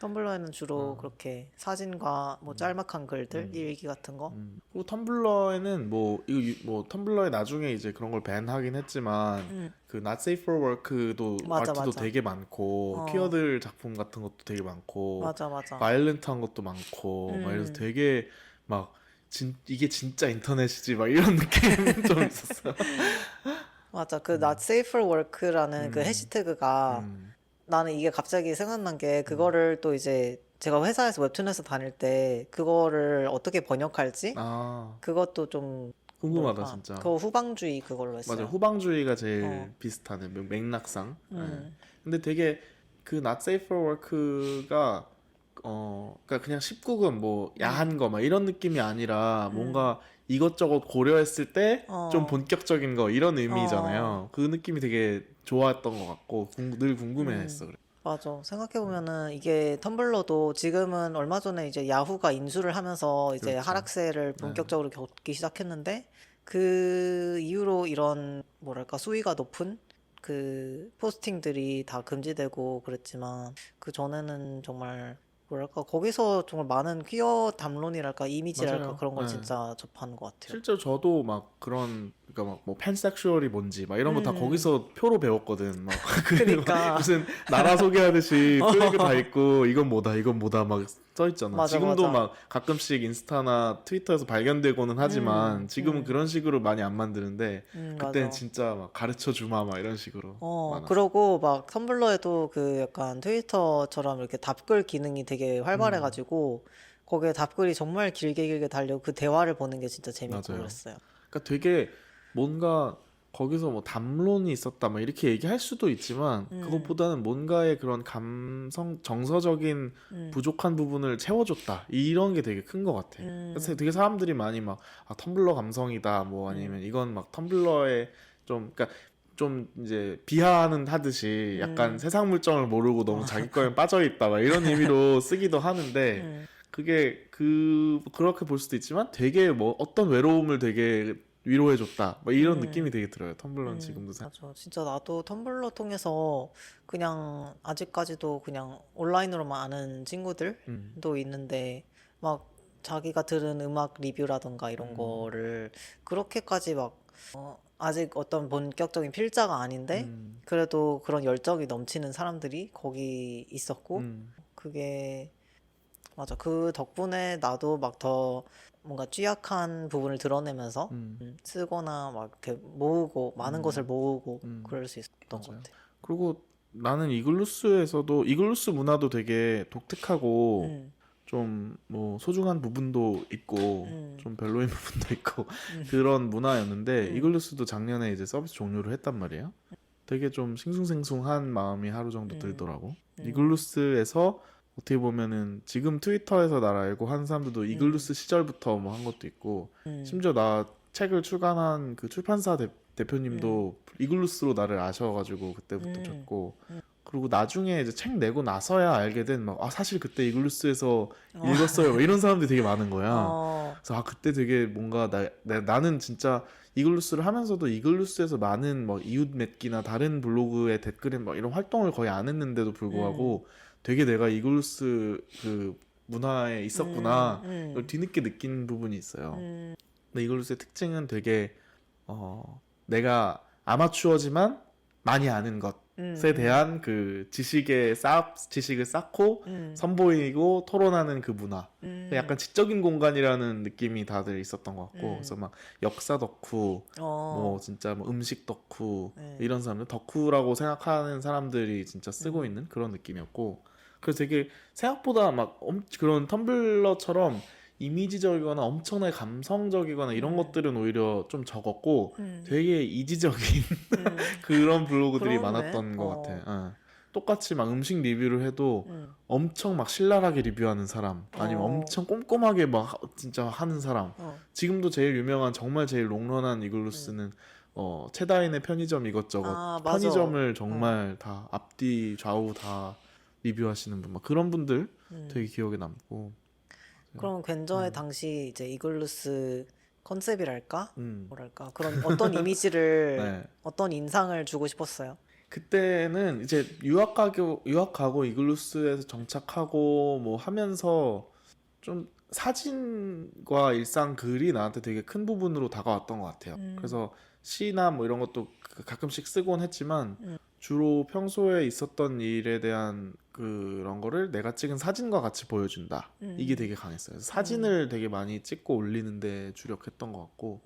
텀블러에는 주로 어, 그렇게 사진과 뭐 짤막한 글들, 음. 일기 같은 거, 그리고 텀블러에는 뭐 텀블러에 나중에 이제 그런 걸 밴하긴 했지만 음, 그 Not Safe for Work도 맞아, 아트도 맞아. 되게 많고 어, 퀴어들 작품 같은 것도 되게 많고 맞아, 맞아. 바이올렌트한 것도 많고 막 이래서 음, 되게 막 이게 진짜 인터넷이지 막 이런 느낌 좀 있었어요. 맞아. 그 Not Safe for Work라는 그 음, 해시태그가 음, 나는 이게 갑자기 생각난 게 음. 그거를 또 이제 제가 회사에서 웹툰에서 다닐 때 그거를 어떻게 번역할지 아, 그것도 좀 궁금하다 뭐랄까 진짜. 그거 후방주의 그걸로 맞아요. 했어요. 후방주의가 어, 제일 비슷하네. 맥락상. 예. 음, 근데 되게 그 Not Safe for Work가 그러니까 그냥 19금 뭐 음, 야한 거 막 이런 느낌이 아니라 음, 뭔가 이것저것 고려했을 때 좀 어, 본격적인 거 이런 어, 의미잖아요. 그 느낌이 되게 좋았던 것 같고 늘 궁금해했어. 그래. 맞아. 생각해보면은 이게 텀블러도 지금은 얼마 전에 이제 야후가 인수를 하면서 이제 그렇죠. 하락세를 네. 본격적으로 겪기 시작했는데 그 이후로 이런 뭐랄까 수위가 높은 그 포스팅들이 다 금지되고 그랬지만 그 전에는 정말 뭐랄까 거기서 정말 많은 퀴어 담론이랄까 이미지랄까 맞아요. 그런 걸 네. 진짜 접하는 것 같아요. 실제로 저도 막 그런 그러니까 막 뭐 팬섹슈얼이 뭔지 막 이런 거 다 거기서 표로 배웠거든. 막 그러니까. 무슨 나라 소개하듯이 플래그 다 있고 이건 뭐다 이건 뭐다 막 써 있잖아. 맞아, 지금도 맞아. 막 가끔씩 인스타나 트위터에서 발견되고는 하지만 지금은 그런 식으로 많이 안 만드는데 그때는 맞아. 진짜 막 가르쳐 주마 막 이런 식으로 많았어. 그러고 막 텀블러에도 그 약간 트위터처럼 이렇게 답글 기능이 되게 활발해가지고 거기에 답글이 정말 길게 길게 달려 그 대화를 보는 게 진짜 재밌고 맞아요. 그랬어요. 그러니까 되게 뭔가 거기서 뭐 담론이 있었다 막 이렇게 얘기할 수도 있지만 그것보다는 뭔가의 그런 감성 정서적인 부족한 부분을 채워줬다 이런 게 되게 큰 것 같아. 그래서 되게 사람들이 많이 막 텀블러 감성이다 뭐 아니면 이건 막 텀블러의 좀 그러니까 좀 이제 비하하는 하듯이 약간 세상 물정을 모르고 너무 자기 거에 빠져 있다 막 이런 의미로 쓰기도 하는데 그게 그렇게 볼 수도 있지만 되게 뭐 어떤 외로움을 되게 위로해줬다. 뭐 이런 느낌이 되게 들어요. 텀블러는 지금도 맞아. 진짜 나도 텀블러 통해서 그냥 아직까지도 그냥 온라인으로만 아는 친구들도 있는데 막 자기가 들은 음악 리뷰라던가 이런 거를 그렇게까지 막 아직 어떤 본격적인 필자가 아닌데 그래도 그런 열정이 넘치는 사람들이 거기 있었고 그게 맞아. 그 덕분에 나도 막 더 뭔가 취약한 부분을 드러내면서 쓰거나 막 이렇게 모으고 많은 것을 모으고 그럴 수 있었던 것 맞아요. 같아. 그리고 나는 이글루스에서도 이글루스 문화도 되게 독특하고 음, 좀 뭐 소중한 부분도 있고 음, 좀 별로인 부분도 있고 그런 문화였는데 음, 이글루스도 작년에 이제 서비스 종료를 했단 말이에요. 되게 좀 싱숭생숭한 마음이 하루 정도 들더라고. 이글루스에서 어떻게 보면은 지금 트위터에서 날 알고 한 사람들도 이글루스 시절부터 뭐 한 것도 있고 심지어 나 책을 출간한 그 출판사 대표님도 이글루스로 나를 아셔가지고 그때부터 뵙고 그리고 나중에 이제 책 내고 나서야 알게 된 막 사실 그때 이글루스에서 읽었어요 막 이런 사람들이 되게 많은 거야. 어, 그래서 그때 되게 뭔가 나는 진짜 이글루스를 하면서도 이글루스에서 많은 뭐 이웃 맺기나 다른 블로그의 댓글에 막 이런 활동을 거의 안 했는데도 불구하고 되게 내가 이글루스 그 문화에 있었구나 이걸 뒤늦게 느낀 부분이 있어요. 근데 이글루스의 특징은 되게 내가 아마추어지만 많이 아는 것에 대한 그 지식을 쌓고 선보이고 토론하는 그 문화. 약간 지적인 공간이라는 느낌이 다들 있었던 것 같고, 그래서 막 역사 덕후, 뭐 진짜 뭐 음식 덕후 네. 이런 사람들 덕후라고 생각하는 사람들이 진짜 쓰고 있는 그런 느낌이었고, 그래서 되게 생각보다 막 그런 텀블러처럼 이미지적이거나 엄청나게 감성적이거나 이런 것들은 오히려 좀 적었고 되게 이지적인 그런 블로그들이 그러네. 많았던 것 같아. 똑같이 막 음식 리뷰를 해도 엄청 막 신랄하게 리뷰하는 사람 아니면 엄청 꼼꼼하게 막 진짜 하는 사람. 지금도 제일 유명한 정말 제일 롱런한 이글루스는 체다인의 편의점 이것저것 아, 맞아. 편의점을 정말 다 앞뒤 좌우 다 리뷰하시는 분 막 그런 분들 되게 기억에 남고. 그럼 괜저의 당시 이제 이글루스 컨셉이랄까? 음. 뭐랄까? 그런 어떤 이미지를 네. 어떤 인상을 주고 싶었어요? 그때는 이제 유학가고 이글루스에서 정착하고 뭐 하면서 좀 사진과 일상 글이 나한테 되게 큰 부분으로 다가왔던 것 같아요. 그래서 시나 뭐 이런 것도 가끔씩 쓰곤 했지만 주로 평소에 있었던 일에 대한 그런 거를 내가 찍은 사진과 같이 보여준다. 이게 되게 강했어요. 그래서 사진을 되게 많이 찍고 올리는데 주력했던 것 같고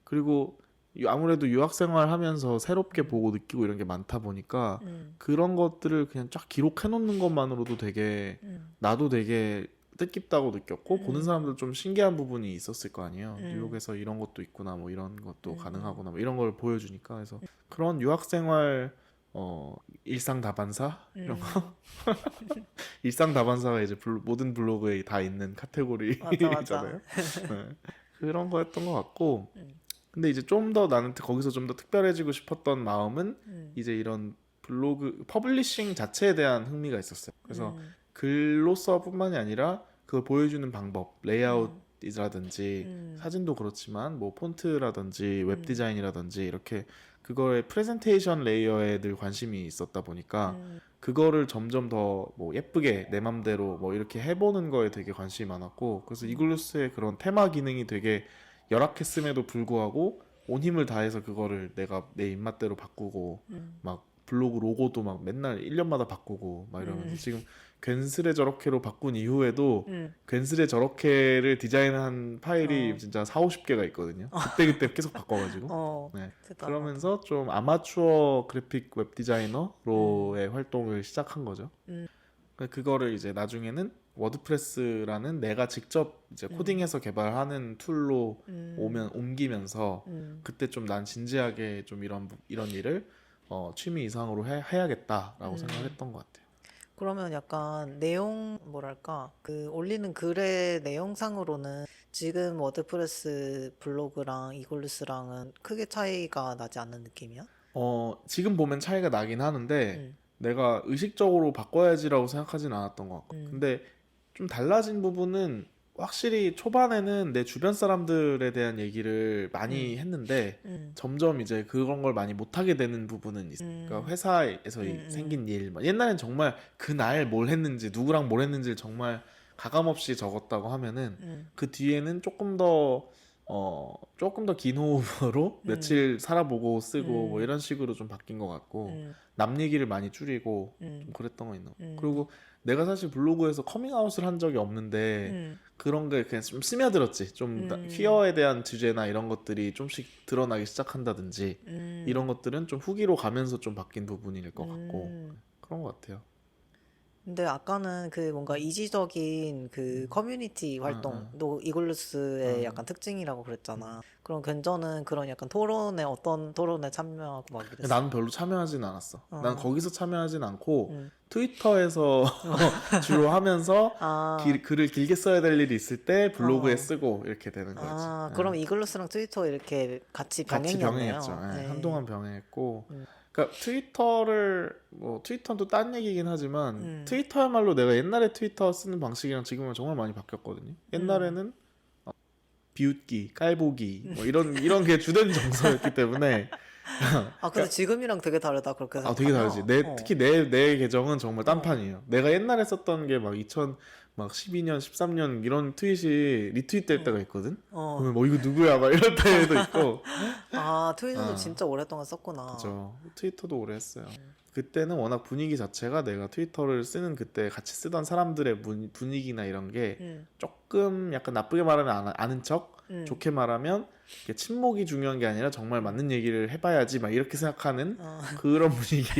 그리고 아무래도 유학 생활하면서 새롭게 보고 느끼고 이런 게 많다 보니까 그런 것들을 그냥 쫙 기록해 놓는 것만으로도 되게 나도 되게 뜻깊다고 느꼈고 보는 사람들 좀 신기한 부분이 있었을 거 아니에요. 뉴욕에서 이런 것도 있구나 뭐 이런 것도 가능하구나 뭐 이런 걸 보여주니까 그래서 그런 유학 생활 일상 다반사 이런 거 일상 다반사가 이제 모든 블로그에 다 있는 맞아, 카테고리잖아요. 네. 그런 거였던 것 같고 근데 이제 좀 더 나는 거기서 좀 더 특별해지고 싶었던 마음은 이제 이런 블로그 퍼블리싱 자체에 대한 흥미가 있었어요. 그래서 글로서뿐만이 아니라 그걸 보여주는 방법, 레이아웃이라든지 사진도 그렇지만 뭐 폰트라든지 웹 디자인이라든지 이렇게 그거의 프레젠테이션 레이어에 늘 관심이 있었다 보니까 그거를 점점 더 뭐 예쁘게 내 맘대로 뭐 이렇게 해보는 거에 되게 관심이 많았고 그래서 이글루스의 그런 테마 기능이 되게 열악했음에도 불구하고 온 힘을 다해서 그거를 내가 내 입맛대로 바꾸고 막 블로그 로고도 막 맨날 1년마다 바꾸고 막 이러면서 지금 괜스레 저렇게로 바꾼 이후에도 괜스레 저렇게를 디자인한 파일이 진짜 4, 50개가 있거든요. 그때그때 계속 바꿔가지고. 네. 대단하다. 그러면서 좀 아마추어 그래픽 웹 디자이너로의 활동을 시작한 거죠. 그거를 이제 나중에는 워드프레스라는 내가 직접 이제 코딩해서 개발하는 툴로 옮기면서 그때 좀 난 진지하게 좀 이런 일을 취미 이상으로 해야겠다라고 생각했던 것 같아요. 그러면 약간 내용 뭐랄까 그 올리는 글의 내용상으로는 지금 워드프레스 블로그랑 이글루스랑은 크게 차이가 나지 않는 느낌이야? 지금 보면 차이가 나긴 하는데 내가 의식적으로 바꿔야지라고 생각하진 않았던 것 같고 근데 좀 달라진 부분은 확실히 초반에는 내 주변 사람들에 대한 얘기를 많이 했는데 점점 이제 그런 걸 많이 못하게 되는 부분은 있어. 그러니까 회사에서 생긴 일. 옛날엔 정말 그날 뭘 했는지 누구랑 뭘 했는지를 정말 가감없이 적었다고 하면은 그 뒤에는 조금 더 긴 호흡으로 며칠 살아보고 쓰고 뭐 이런 식으로 좀 바뀐 것 같고 남 얘기를 많이 줄이고 좀 그랬던 거 있는 거. 그리고 내가 사실 블로그에서 커밍아웃을 한 적이 없는데 그런 게 그냥 좀 스며들었지. 좀 퀴어에 대한 주제나 이런 것들이 좀씩 드러나기 시작한다든지 이런 것들은 좀 후기로 가면서 좀 바뀐 부분일 것 같고 그런 것 같아요. 근데 아까는 그 뭔가 이지적인 그 커뮤니티 활동도 이글루스의 약간 특징이라고 그랬잖아. 그럼 견저는 그런 약간 어떤 토론에 참여하고 막 이랬어? 나는 별로 참여하진 않았어. 난 거기서 참여하진 않고 트위터에서 주로 하면서 글을 길게 써야 될 일이 있을 때 블로그에 쓰고 이렇게 되는 거지. 그럼 이글루스랑 트위터 이렇게 같이 병행이었네요. 병행했죠. 네. 한동안 병행했고. 그러니까 트위터도 딴 얘기긴 하지만 트위터야말로 내가 옛날에 트위터 쓰는 방식이랑 지금은 정말 많이 바뀌었거든요. 옛날에는 비웃기, 깔보기 뭐 이런 게 주된 정서였기 때문에 근데 지금이랑 되게 다르다 그렇게 되게 생각하면. 다르지. 특히 내 계정은 정말 딴판이에요. 내가 옛날에 썼던 게 막 12년, 13년 이런 트윗이 리트윗될 때가 있거든. 그러면 뭐 이거 누구야 막 이럴 때도 있고. 트위터도 진짜 오랫동안 썼구나. 그죠. 트위터도 오래 했어요. 그때는 워낙 분위기 자체가 내가 트위터를 쓰는 그때 같이 쓰던 사람들의 분위기나 이런 게 조금 약간 나쁘게 말하면 아는 척, 좋게 말하면 이게 친목이 중요한 게 아니라 정말 맞는 얘기를 해봐야지 막 이렇게 생각하는 그런 분위기.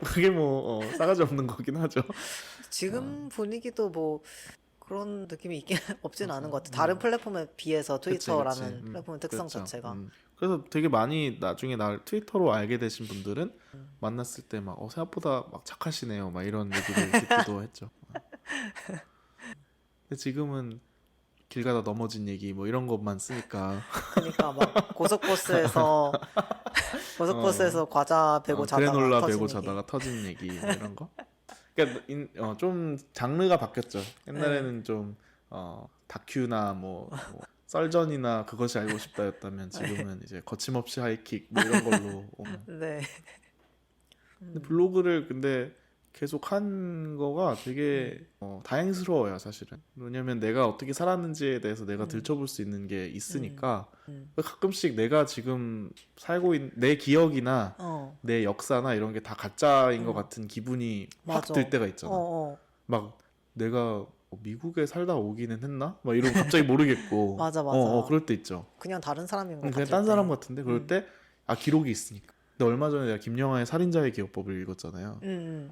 그게 뭐 싸가지 없는 거긴 하죠. 지금 분위기도 뭐 그런 느낌이 있긴 없진 않은 것 같아. 다른 플랫폼에 비해서 트위터라는 플랫폼의 특성 그렇죠. 자체가. 그래서 되게 많이 나중에 날 트위터로 알게 되신 분들은 만났을 때 막 생각보다 막 착하시네요 막 이런 얘기를 듣기도 했죠. 근데 지금은 길 가다 넘어진 얘기 뭐 이런 것만 쓰니까 그러니까 막 고속버스에서 과자 베고 자다가 그래놀라 터진 베고 얘기. 자다가 터진 얘기 뭐 이런 거. 그러니까 좀 장르가 바뀌었죠. 옛날에는 좀 다큐나 뭐 썰전이나 그것이 알고 싶다였다면 지금은 이제 거침없이 하이킥 뭐 이런 걸로 네. 근데 블로그를 계속 한 거가 되게 다행스러워요 사실은. 왜냐면 내가 어떻게 살았는지에 대해서 내가 들춰볼 수 있는 게 있으니까 가끔씩 내가 지금 살고 있는 내 기억이나 내 역사나 이런 게 다 가짜인 것 같은 기분이 확 맞아. 들 때가 있잖아. 막 내가 미국에 살다 오기는 했나? 막 이러고 갑자기 모르겠고. 맞아. 그럴 때 있죠. 그냥 다른 사람인 것 그냥 같을 딴 때. 사람 같은데 그럴 때 기록이 있으니까. 근데 얼마 전에 내가 김영하의 살인자의 기억법을 읽었잖아요.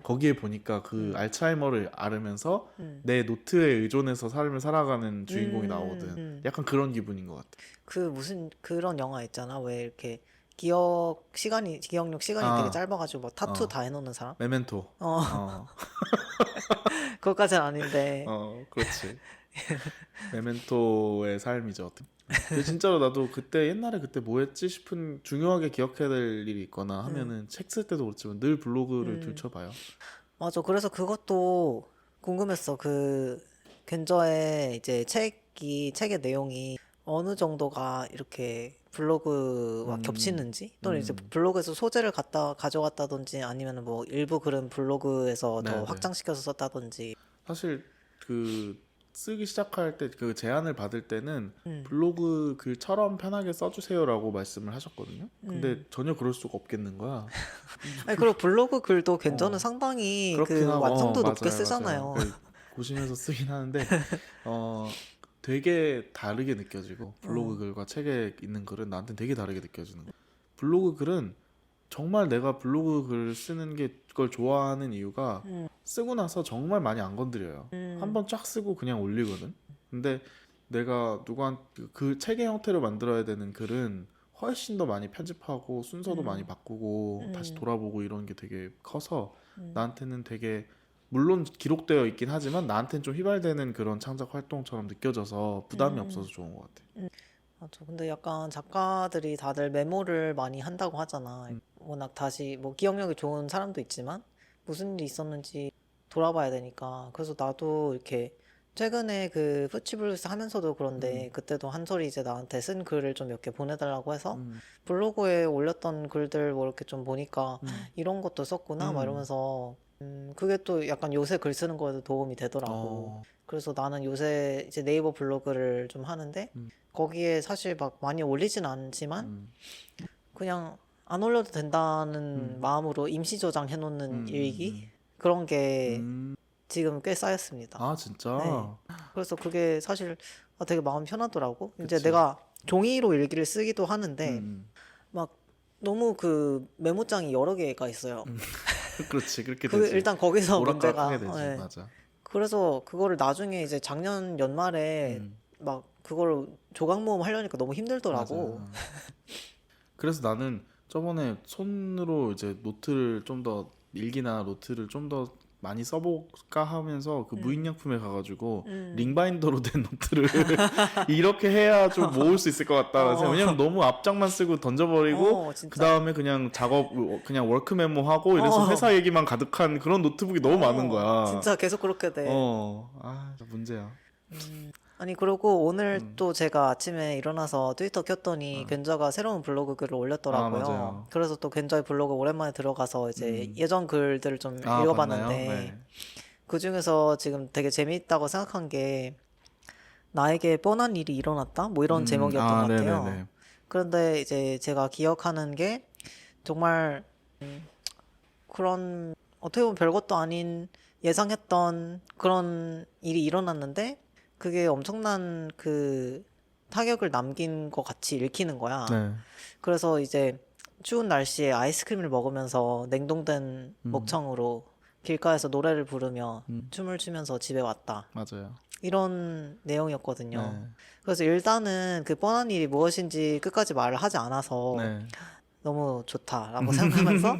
거기에 보니까 그 알츠하이머를 앓으면서 내 노트에 의존해서 삶을 살아가는 주인공이 나오거든. 약간 그런 기분인 것 같아. 그 무슨 그런 영화 있잖아. 왜 이렇게 기억력 시간이 되게 짧아가지고 뭐 타투 다 해놓는 사람? 메멘토. 그것까진 아닌데. 그렇지. 메멘토의 삶이죠. 근데 진짜로 나도 옛날에 뭐 했지 싶은 중요하게 기억해야 될 일이 있거나 하면은 책 쓸 때도 그렇지만 늘 블로그를 들춰봐요. 맞아. 그래서 그것도 궁금했어. 그 근저에 이제 책의 내용이 어느 정도가 이렇게 블로그와 겹치는지 또는 이제 블로그에서 소재를 가져갔다든지 아니면 뭐 일부 글은 블로그에서 더 네네. 확장시켜서 썼다든지. 사실 그 쓰기 시작할 때 그 제안을 받을 때는 음. 블로그 글처럼 편하게 써주세요라고 말씀을 하셨거든요. 근데 전혀 그럴 수가 없겠는 거야. 아니, 그리고 블로그 글도 견저는 어, 상당히 그렇긴 그 하고 완성도 높게 맞아요, 쓰잖아요. 맞아요. 보시면서 쓰긴 하는데 어, 되게 다르게 느껴지고 블로그 글과 책에 있는 글은 나한테 되게 다르게 느껴지는 거야. 블로그 글은 정말 내가 블로그 글 쓰는 게 그걸 좋아하는 이유가 음. 쓰고 나서 정말 많이 안 건드려요. 한번 쫙 쓰고 그냥 올리거든. 근데 내가 누구한 그 책의 형태로 만들어야 되는 글은 훨씬 더 많이 편집하고 순서도 많이 바꾸고 다시 돌아보고 이런 게 되게 커서 나한테는 되게 물론 기록되어 있긴 하지만 나한테는 좀 휘발되는 그런 창작 활동처럼 느껴져서 부담이 없어서 좋은 것 같아. 맞아. 근데 약간 작가들이 다들 메모를 많이 한다고 하잖아. 워낙 다시 뭐 기억력이 좋은 사람도 있지만 무슨 일이 있었는지 돌아봐야 되니까. 그래서 나도 이렇게 최근에 그 푸치블루스 하면서도 그런데 그때도 한솔이 이제 나한테 쓴 글을 좀 몇 개 보내달라고 해서 블로그에 올렸던 글들 뭐 이렇게 좀 보니까 이런 것도 썼구나 막 이러면서 그게 또 약간 요새 글 쓰는 거에도 도움이 되더라고. 어, 그래서 나는 요새 이제 네이버 블로그를 좀 하는데 거기에 사실 막 많이 올리진 않지만 그냥 안 올려도 된다는 마음으로 임시 저장해 놓는 일기 그런 게 음, 지금 꽤 쌓였습니다. 아 진짜? 네. 그래서 그게 사실 되게 마음 편하더라고. 이제 그치. 내가 종이로 일기를 쓰기도 하는데 음, 막 너무 그 메모장이 여러 개가 있어요. 그렇지 그렇게 그 되지. 일단 거기서 문제가 오락가락하게 되지. 예. 맞아. 그래서 그거를 나중에 이제 작년 연말에 음, 막 그걸 조각 모음 하려니까 너무 맞아. 힘들더라고. 그래서 나는 저번에 손으로 이제 노트를 좀 더 일기나 노트를 좀 더 많이 써볼까 하면서 그 무인양품에 가가지고 링바인더로 된 노트를 이렇게 해야 좀 모을 수 있을 것 같다는 생각. 왜냐면 너무 앞장만 쓰고 던져버리고 그 진짜. 다음에 그냥 작업 그냥 워크 메모 하고 이래서 어. 회사 얘기만 가득한 그런 노트북이 너무 많은 거야. 진짜 계속 그렇게 돼. 진짜 문제야. 아니, 그리고 오늘 또 제가 아침에 일어나서 트위터 켰더니 견저가 새로운 블로그 글을 아, 올렸더라고요. 맞아요. 그래서 또 견저의 블로그 오랜만에 들어가서 이제 예전 글들을 좀 아, 읽어봤는데 봤나요? 네. 그 중에서 지금 되게 재미있다고 생각한 게 나에게 뻔한 일이 일어났다? 뭐 이런 제목이었던 것 같아요. 네네네. 그런데 이제 제가 기억하는 게 정말 그런 어떻게 보면 별것도 아닌 예상했던 그런 일이 일어났는데 그게 엄청난 그 타격을 남긴 것 같이 읽히는 거야. 네. 그래서 이제 추운 날씨에 아이스크림을 먹으면서 냉동된 목청으로 길가에서 노래를 부르며 춤을 추면서 집에 왔다. 맞아요. 이런 내용이었거든요. 네. 그래서 일단은 그 뻔한 일이 무엇인지 끝까지 말을 하지 않아서 네. 너무 좋다라고 생각하면서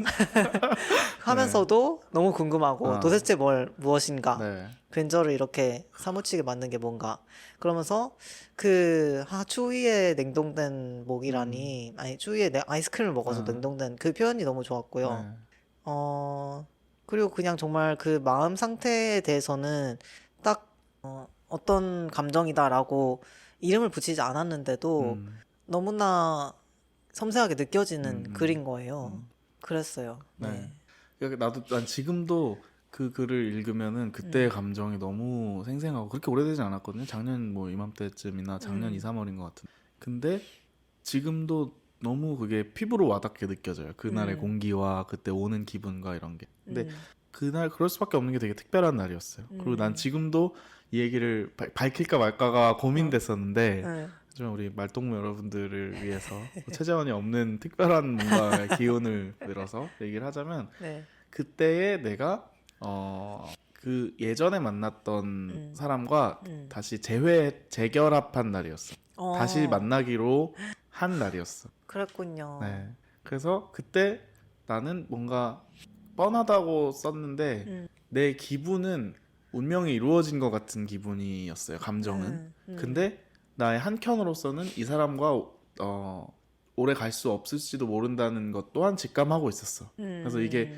하면서도 너무 궁금하고 아. 도대체 무엇인가 네. 괜저를 이렇게 사무치게 만든 게 뭔가 그러면서 그 추위에 냉동된 목이라니 아니 추위에 아이스크림을 먹어서 냉동된 그 표현이 너무 좋았고요. 네. 그리고 그냥 정말 그 마음 상태에 대해서는 딱 어떤 감정이다라고 이름을 붙이지 않았는데도 너무나 섬세하게 느껴지는 글인 거예요. 그랬어요. 네. 그러니까 난 지금도 그 글을 읽으면은 그때의 감정이 너무 생생하고 그렇게 오래되지 않았거든요. 작년 뭐 이맘때쯤이나 작년 2, 3월인 것 같은. 근데 지금도 너무 그게 피부로 와닿게 느껴져요. 그날의 공기와 그때 오는 기분과 이런 게. 근데 그날 그럴 수밖에 없는 게 되게 특별한 날이었어요. 그리고 난 지금도 이 얘기를 밝힐까 말까가 고민됐었는데 하지만 우리 말동무 여러분들을 위해서 최재원이 없는 특별한 뭔가 기운을 들어서 얘기를 하자면 네. 그때에 내가 그 예전에 만났던 사람과 다시 재결합한 날이었어. 다시 만나기로 한 날이었어. 그랬군요. 네. 그래서 그때 나는 뭔가 뻔하다고 썼는데 내 기분은 운명이 이루어진 것 같은 기분이었어요. 감정은. 근데 나의 한켠으로서는 이 사람과 오래 갈 수 없을지도 모른다는 것 또한 직감하고 있었어. 그래서 이게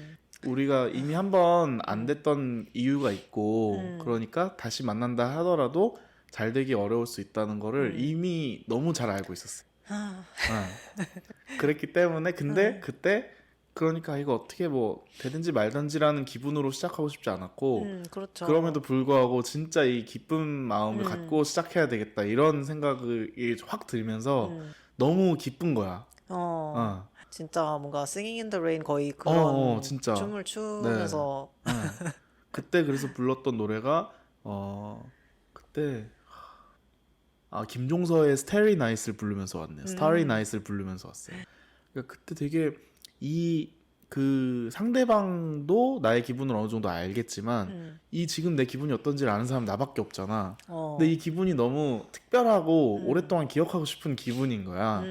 우리가 이미 한번 안 됐던 이유가 있고 그러니까 다시 만난다 하더라도 잘 되기 어려울 수 있다는 거를 이미 너무 잘 알고 있었어. 그랬기 때문에 근데 그때 그러니까 이거 어떻게 뭐 되든지 말든지라는 기분으로 시작하고 싶지 않았고 그렇죠. 그럼에도 불구하고 진짜 이 기쁜 마음을 음. 갖고 시작해야 되겠다 이런 생각이 확 들면서 음. 너무 기쁜 거야. 어, 어, 진짜 뭔가 Singing in the Rain 거의 그런 진짜. 춤을 추면서 네. 그때 그래서 불렀던 노래가 그때 김종서의 Starry Night을 부르면서 왔네요. Starry Night을 부르면서 왔어요. 그러니까 그때 되게 그 상대방도 나의 기분을 어느 정도 알겠지만 이 지금 내 기분이 어떤지를 아는 사람 나밖에 없잖아. 근데 이 기분이 너무 특별하고 오랫동안 기억하고 싶은 기분인 거야.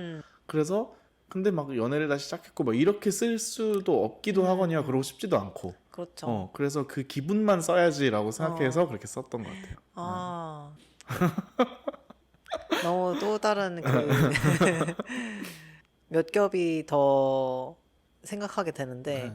그래서 근데 막 연애를 다시 시작했고 막 이렇게 쓸 수도 없기도 하거니와 그러고 싶지도 않고. 그렇죠. 그래서 그 기분만 써야지라고 생각해서 그렇게 썼던 것 같아요. 아, 너무 또 다른 그 몇 겹이 더 생각하게 되는데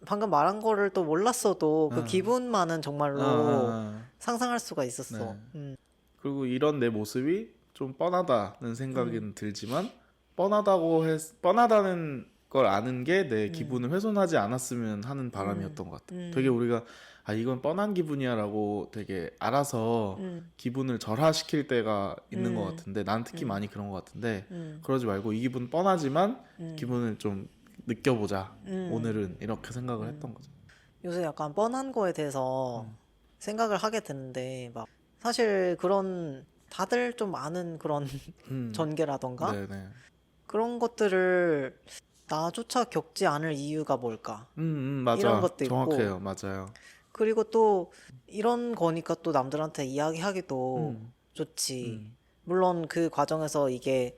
방금 말한 거를 또 몰랐어도 그 기분만은 정말로 상상할 수가 있었어. 네. 그리고 이런 내 모습이 좀 뻔하다는 생각은 들지만 뻔하다는 걸 아는 게 내 기분을 훼손하지 않았으면 하는 바람이었던 것 같아. 되게 우리가 이건 뻔한 기분이야라고 되게 알아서 기분을 절하시킬 때가 있는 것 같은데 난 특히 많이 그런 것 같은데 그러지 말고 이 기분 뻔하지만 기분을 좀 느껴보자. 오늘은 이렇게 생각을 했던 거죠. 요새 약간 뻔한 거에 대해서 생각을 하게 되는데 막 사실 그런 다들 좀 아는 그런 전개라던가 네네. 그런 것들을 나조차 겪지 않을 이유가 뭘까? 맞아. 이런 것도 있고 정확해요. 맞아요. 그리고 또 이런 거니까 또 남들한테 이야기하기도 좋지. 물론 그 과정에서 이게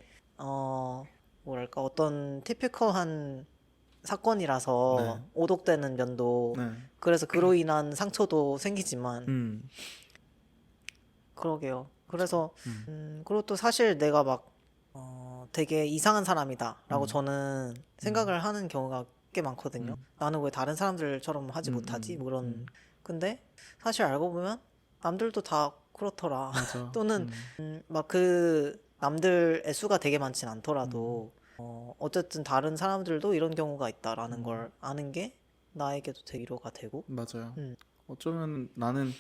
뭐랄까 어떤 티피컬한 사건이라서 네. 오독되는 면도 네. 그래서 그로 인한 상처도 생기지만 그러게요. 그래서 그리고 또 사실 내가 막 되게 이상한 사람이다라고 저는 생각을 하는 경우가 꽤 많거든요. 나는 왜 다른 사람들처럼 하지 못하지? 뭐 그런. 근데 사실 알고 보면 남들도 다 그렇더라. 맞아. 또는 막 그 남들의 수가 되게 많진 않더라도 어쨌든 다른 사람들도 이런 경우가 있다라는 걸 아는 게 나에게도 되게 위로가 되고. 맞아요. 음. 어쩌면 나는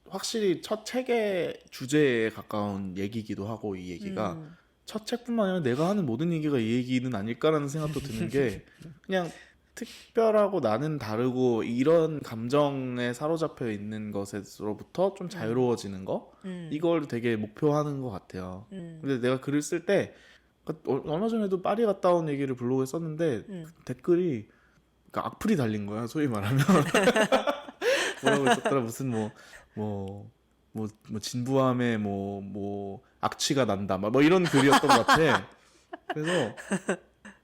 확실히 첫 책의 주제에 가까운 얘기기도 하고 이 얘기가 첫 책뿐만 아니라 내가 하는 모든 얘기가 이 얘기는 아닐까라는 생각도 드는 게 그냥 특별하고 나는 다르고 이런 감정에 사로잡혀 있는 것에서부터 좀 자유로워지는 거 이걸 되게 목표하는 것 같아요. 근데 내가 글을 쓸 때 얼마 전에도 파리 갔다 온 얘기를 블로그에 썼는데 댓글이 그러니까 악플이 달린 거야 소위 말하면 뭐라고 했었더라 무슨 진부함에 악취가 난다 뭐 이런 글이었던 것 같아. 그래서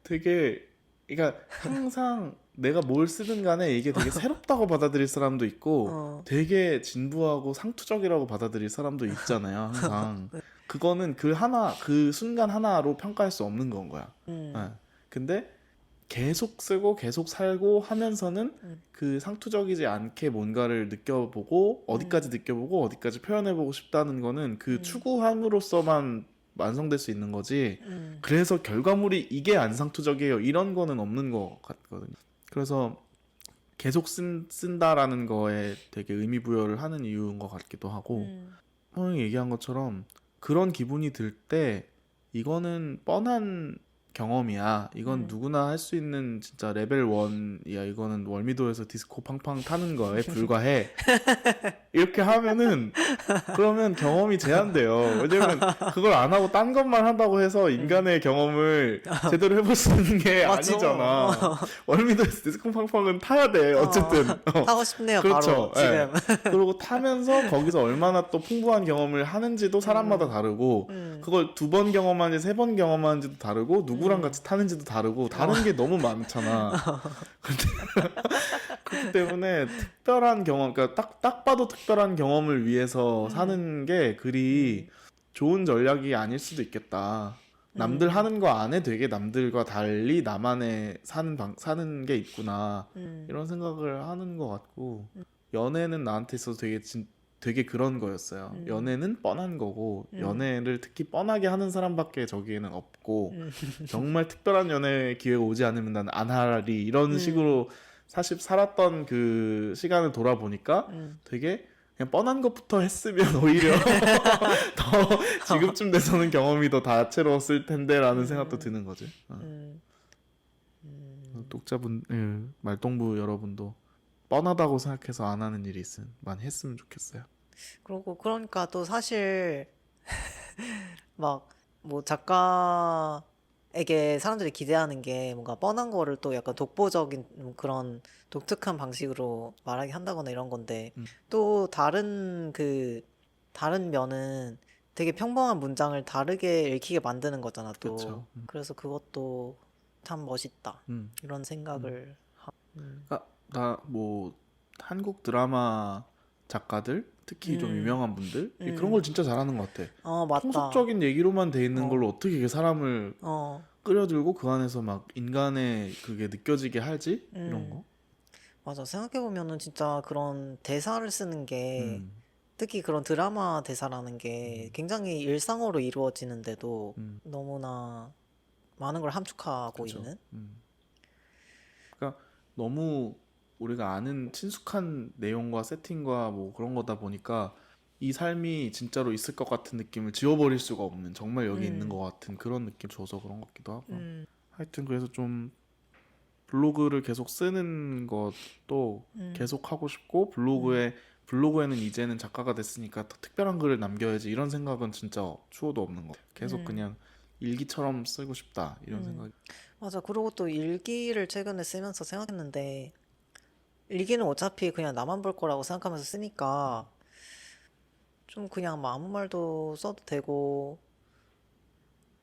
되게 그러니까 항상 내가 뭘 쓰든 간에 이게 되게 새롭다고 받아들일 사람도 있고 되게 진부하고 상투적이라고 받아들일 사람도 있잖아요. 항상 그거는 그 순간 하나로 평가할 수 없는 건 거야. 근데 계속 쓰고 계속 살고 하면서는 그 상투적이지 않게 뭔가를 느껴보고 어디까지 느껴보고 어디까지 표현해보고 싶다는 거는 그 추구함으로써만 완성될 수 있는 거지. 그래서 결과물이 이게 안 상투적이에요 이런 거는 없는 것 같거든요. 그래서 계속 쓴다라는 거에 되게 의미 부여를 하는 이유인 것 같기도 하고 형이 얘기한 것처럼 그런 기분이 들 때 이거는 뻔한 경험이야. 이건 누구나 할 수 있는 진짜 레벨 1이야. 이거는 월미도에서 디스코 팡팡 타는 거에 불과해. 이렇게 하면은 그러면 경험이 제한돼요. 왜냐면 그걸 안 하고 딴 것만 한다고 해서 인간의 경험을 제대로 해볼 수 있는 게 맞아. 아니잖아. 월미도에서 디스코 팡팡은 타야 돼. 어쨌든. 타고 싶네요. 그렇죠. 바로 지금. 그리고 타면서 거기서 얼마나 또 풍부한 경험을 하는지도 사람마다 다르고 그걸 2번 경험하는지 3번 경험하는지도 다르고 누구랑 같이 타는지도 다르고 다른 게 너무 많잖아. 그렇기 때문에 특별한 경험, 그러니까 딱 봐도 특별한 경험을 위해서 사는 게 그리 좋은 전략이 아닐 수도 있겠다. 남들 하는 거 안에 되게 남들과 달리 나만의 사는 게 있구나. 이런 생각을 하는 것 같고 연애는 나한테 있어서 되게 그런 거였어요. 연애는 뻔한 거고 연애를 특히 뻔하게 하는 사람밖에 저기에는 없고 정말 특별한 연애 기회가 오지 않으면 난 안 하리 이런 식으로 사실 살았던 그 시간을 돌아보니까 되게 그냥 뻔한 것부터 했으면 오히려 더 지금쯤 돼서는 경험이 더 다채로웠을 텐데라는 생각도 드는 거지. 독자분, 말동무 여러분도 뻔하다고 생각해서 안 하는 일이 있으면 많이 했으면 좋겠어요. 그리고 그러니까 또 사실 막 뭐 작가에게 사람들이 기대하는 게 뭔가 뻔한 거를 또 약간 독보적인 그런 독특한 방식으로 말하게 한다거나 이런 건데 또 다른 면은 되게 평범한 문장을 다르게 읽히게 만드는 거잖아 또. 그렇죠. 그래서 그것도 참 멋있다 음. 이런 생각을 나 뭐 한국 드라마 작가들 특히 좀 유명한 분들 그런 걸 진짜 잘하는 것 같아. 맞다. 통속적인 얘기로만 돼 있는 어. 걸로 어떻게 이게 사람을 어 끌어들고 그 안에서 막 인간의 그게 느껴지게 하지? 이런 거. 맞아. 생각해보면은 진짜 그런 대사를 쓰는 게 음. 특히 그런 드라마 대사라는 게 굉장히 일상어로 이루어지는데도 너무나 많은 걸 함축하고 그죠. 있는. 그러니까 너무 우리가 아는 친숙한 내용과 세팅과 뭐 그런 거다 보니까 이 삶이 진짜로 있을 것 같은 느낌을 지워버릴 수가 없는 정말 여기 있는 것 같은 그런 느낌 줘서 그런 것 같기도 하고. 하여튼 그래서 좀 블로그를 계속 쓰는 것도 계속 하고 싶고 블로그에는 이제는 작가가 됐으니까 더 특별한 글을 남겨야지 이런 생각은 진짜 추호도 없는 것 같아요. 계속 그냥 일기처럼 쓰고 싶다 이런 생각이. 맞아. 그리고 또 일기를 최근에 쓰면서 생각했는데 일기는 어차피 그냥 나만 볼 거라고 생각하면서 쓰니까 좀 그냥 뭐 아무 말도 써도 되고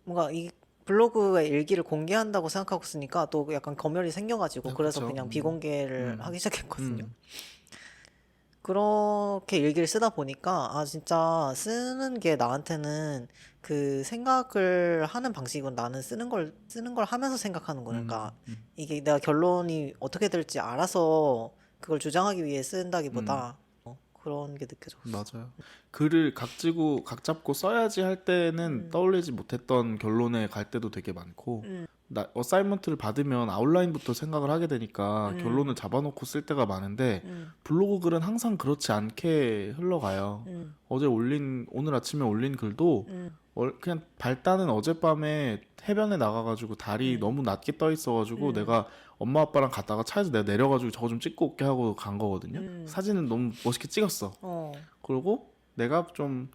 뭔가 이 블로그에 일기를 공개한다고 생각하고 쓰니까 또 약간 검열이 생겨가지고 그래서 그쵸. 그냥 비공개를 하기 시작했거든요. 음. 그렇게 일기를 쓰다 보니까 아 진짜 쓰는 게 나한테는 그 생각을 하는 방식은 나는 쓰는 걸 하면서 생각하는 거니까 이게 내가 결론이 어떻게 될지 알아서 그걸 주장하기 위해 쓴다기보다 그런 게 느껴졌어. 맞아요. 글을 각 잡고 써야지 할 때는 떠올리지 못했던 결론에 갈 때도 되게 많고, 어사이먼트를 받으면 아웃라인부터 생각을 하게 되니까 결론을 잡아놓고 쓸 때가 많은데, 블로그 글은 항상 그렇지 않게 흘러가요. 오늘 아침에 올린 글도 그냥 발단은 어젯밤에 해변에 나가가지고 달이 너무 낮게 떠 있어가지고 내가 엄마 아빠랑 갔다가 차에서 내가 내려가지고 저거 좀 찍고 올게 하고 간 거거든요. 사진은 너무 멋있게 찍었어. 그리고 내가 좀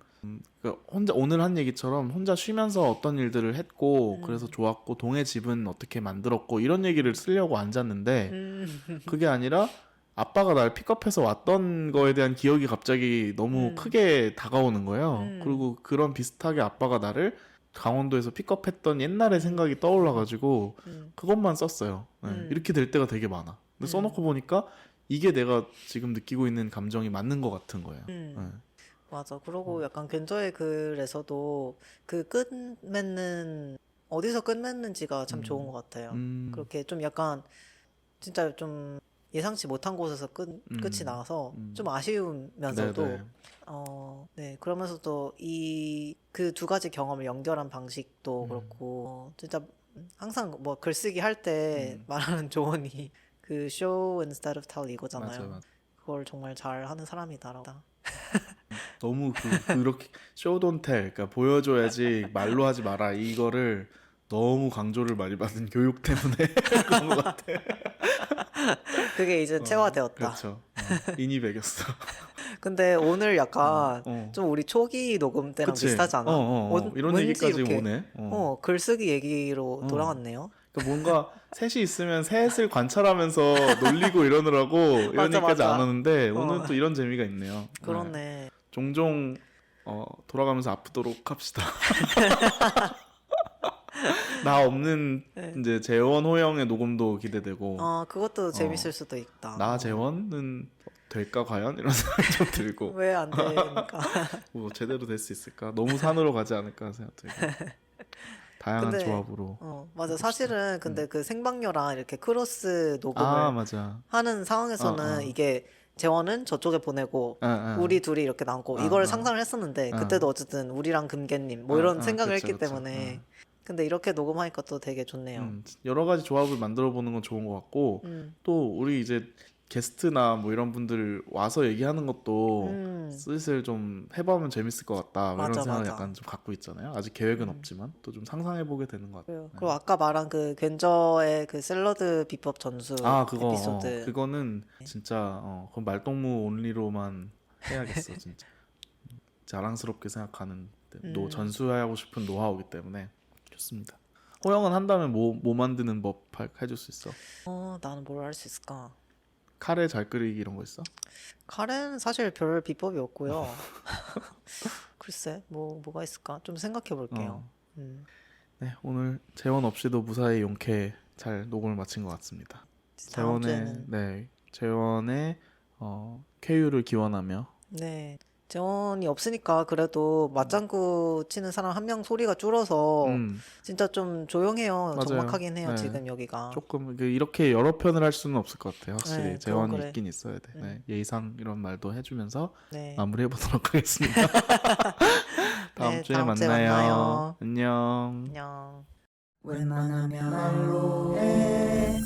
그러니까 혼자 오늘 한 얘기처럼 혼자 쉬면서 어떤 일들을 했고 그래서 좋았고 동해 집은 어떻게 만들었고 이런 얘기를 쓰려고 앉았는데 그게 아니라 아빠가 날 픽업해서 왔던 거에 대한 기억이 갑자기 너무 크게 다가오는 거예요. 그리고 그런 비슷하게 아빠가 나를 강원도에서 픽업했던 옛날의 생각이 떠올라가지고 그것만 썼어요. 네, 이렇게 될 때가 되게 많아. 근데 써놓고 보니까 이게 내가 지금 느끼고 있는 감정이 맞는 것 같은 거예요. 네. 맞아. 그러고 약간 근저의 글에서도 그 끝맺는 어디서 끝맺는지가 참 좋은 것 같아요. 그렇게 좀 약간 진짜 좀 예상치 못한 곳에서 끝이 나서 좀 아쉬우면서도 네네. 네 그러면서도 이 그 두 가지 경험을 연결한 방식도 그렇고 진짜 항상 뭐 글쓰기 할 때 말하는 조언이 그 show instead of tell 이거잖아요. 맞아요. 그걸 정말 잘 하는 사람이다라고. 너무 그렇게 show don't tell, 그러니까 보여줘야지 말로 하지 마라 이거를 너무 강조를 많이 받은 교육 때문에 그런 것 같아. 그게 이제 체화되었다. 그렇죠. 인이 배겼어. 근데 오늘 약간 어. 좀 우리 초기 녹음 때랑 그치? 비슷하지 않아? 이런 왠지 얘기까지 이렇게 오네. 글쓰기 얘기로 돌아왔네요. 그러니까 뭔가 셋이 있으면 셋을 관찰하면서 놀리고 이러느라고 이런 맞아, 얘기까지 맞아. 안 하는데 오늘은 또 이런 재미가 있네요. 네. 그렇네. 종종 돌아가면서 아프도록 합시다. 나 없는 이제 재원 호영의 녹음도 기대되고 그것도 재밌을 수도 있다. 나 재원은 될까 과연 이런 생각이 좀 들고 왜 안 되니까. 뭐 제대로 될 수 있을까? 너무 산으로 가지 않을까 생각 들고 다양한 근데 조합으로 맞아. 사실은 근데 그 생방녀랑 이렇게 크로스 녹음을 아 맞아 하는 상황에서는 이게 재원은 저쪽에 보내고 우리 둘이 이렇게 남고 이걸 상상을 했었는데 그때도 어쨌든 우리랑 금괴님 뭐 이런 생각을 그쵸, 했기 그쵸. 때문에 근데 이렇게 녹음하니까 또 되게 좋네요. 여러 가지 조합을 만들어 보는 건 좋은 것 같고 또 우리 이제 게스트나 뭐 이런 분들 와서 얘기하는 것도 슬슬 좀 해보면 재밌을 것 같다 뭐 이런 맞아, 생각을 맞아. 약간 좀 갖고 있잖아요. 아직 계획은 없지만 또 좀 상상해 보게 되는 것 같아요. 그리고 아까 말한 그 괜저의 그 샐러드 비법 전수 그거 에피소드 그거는 진짜 그건 말동무 온리로만 해야겠어 진짜. 자랑스럽게 생각하는 전수하고 싶은 노하우이기 때문에 좋습니다. 호영은 한다면 뭐 만드는 법 해줄 수 있어? 나는 뭘 할 수 있을까? 카레 잘 끓이기 이런 거 있어? 카레는 사실 별 비법이 없고요. 글쎄 뭐가 있을까? 좀 생각해 볼게요. 네, 오늘 재원 없이도 무사히 용케 잘 녹음을 마친 것 같습니다. 다음 주에는 재원의 쾌유를 기원하며 네. 재원이 없으니까 그래도 맞장구 치는 사람 한 명 소리가 줄어서 진짜 좀 조용해요. 맞아요. 적막하긴 해요, 네. 지금 여기가. 조금 이렇게 여러 편을 할 수는 없을 것 같아요. 확실히 네, 그건 재원이 그래. 있긴 있어야 돼. 네, 예의상 이런 말도 해주면서 네. 마무리해 보도록 하겠습니다. 다음 네, 주에 다음 주에 만나요. 만나요. 안녕. 안녕. 웬만하면 말로 해.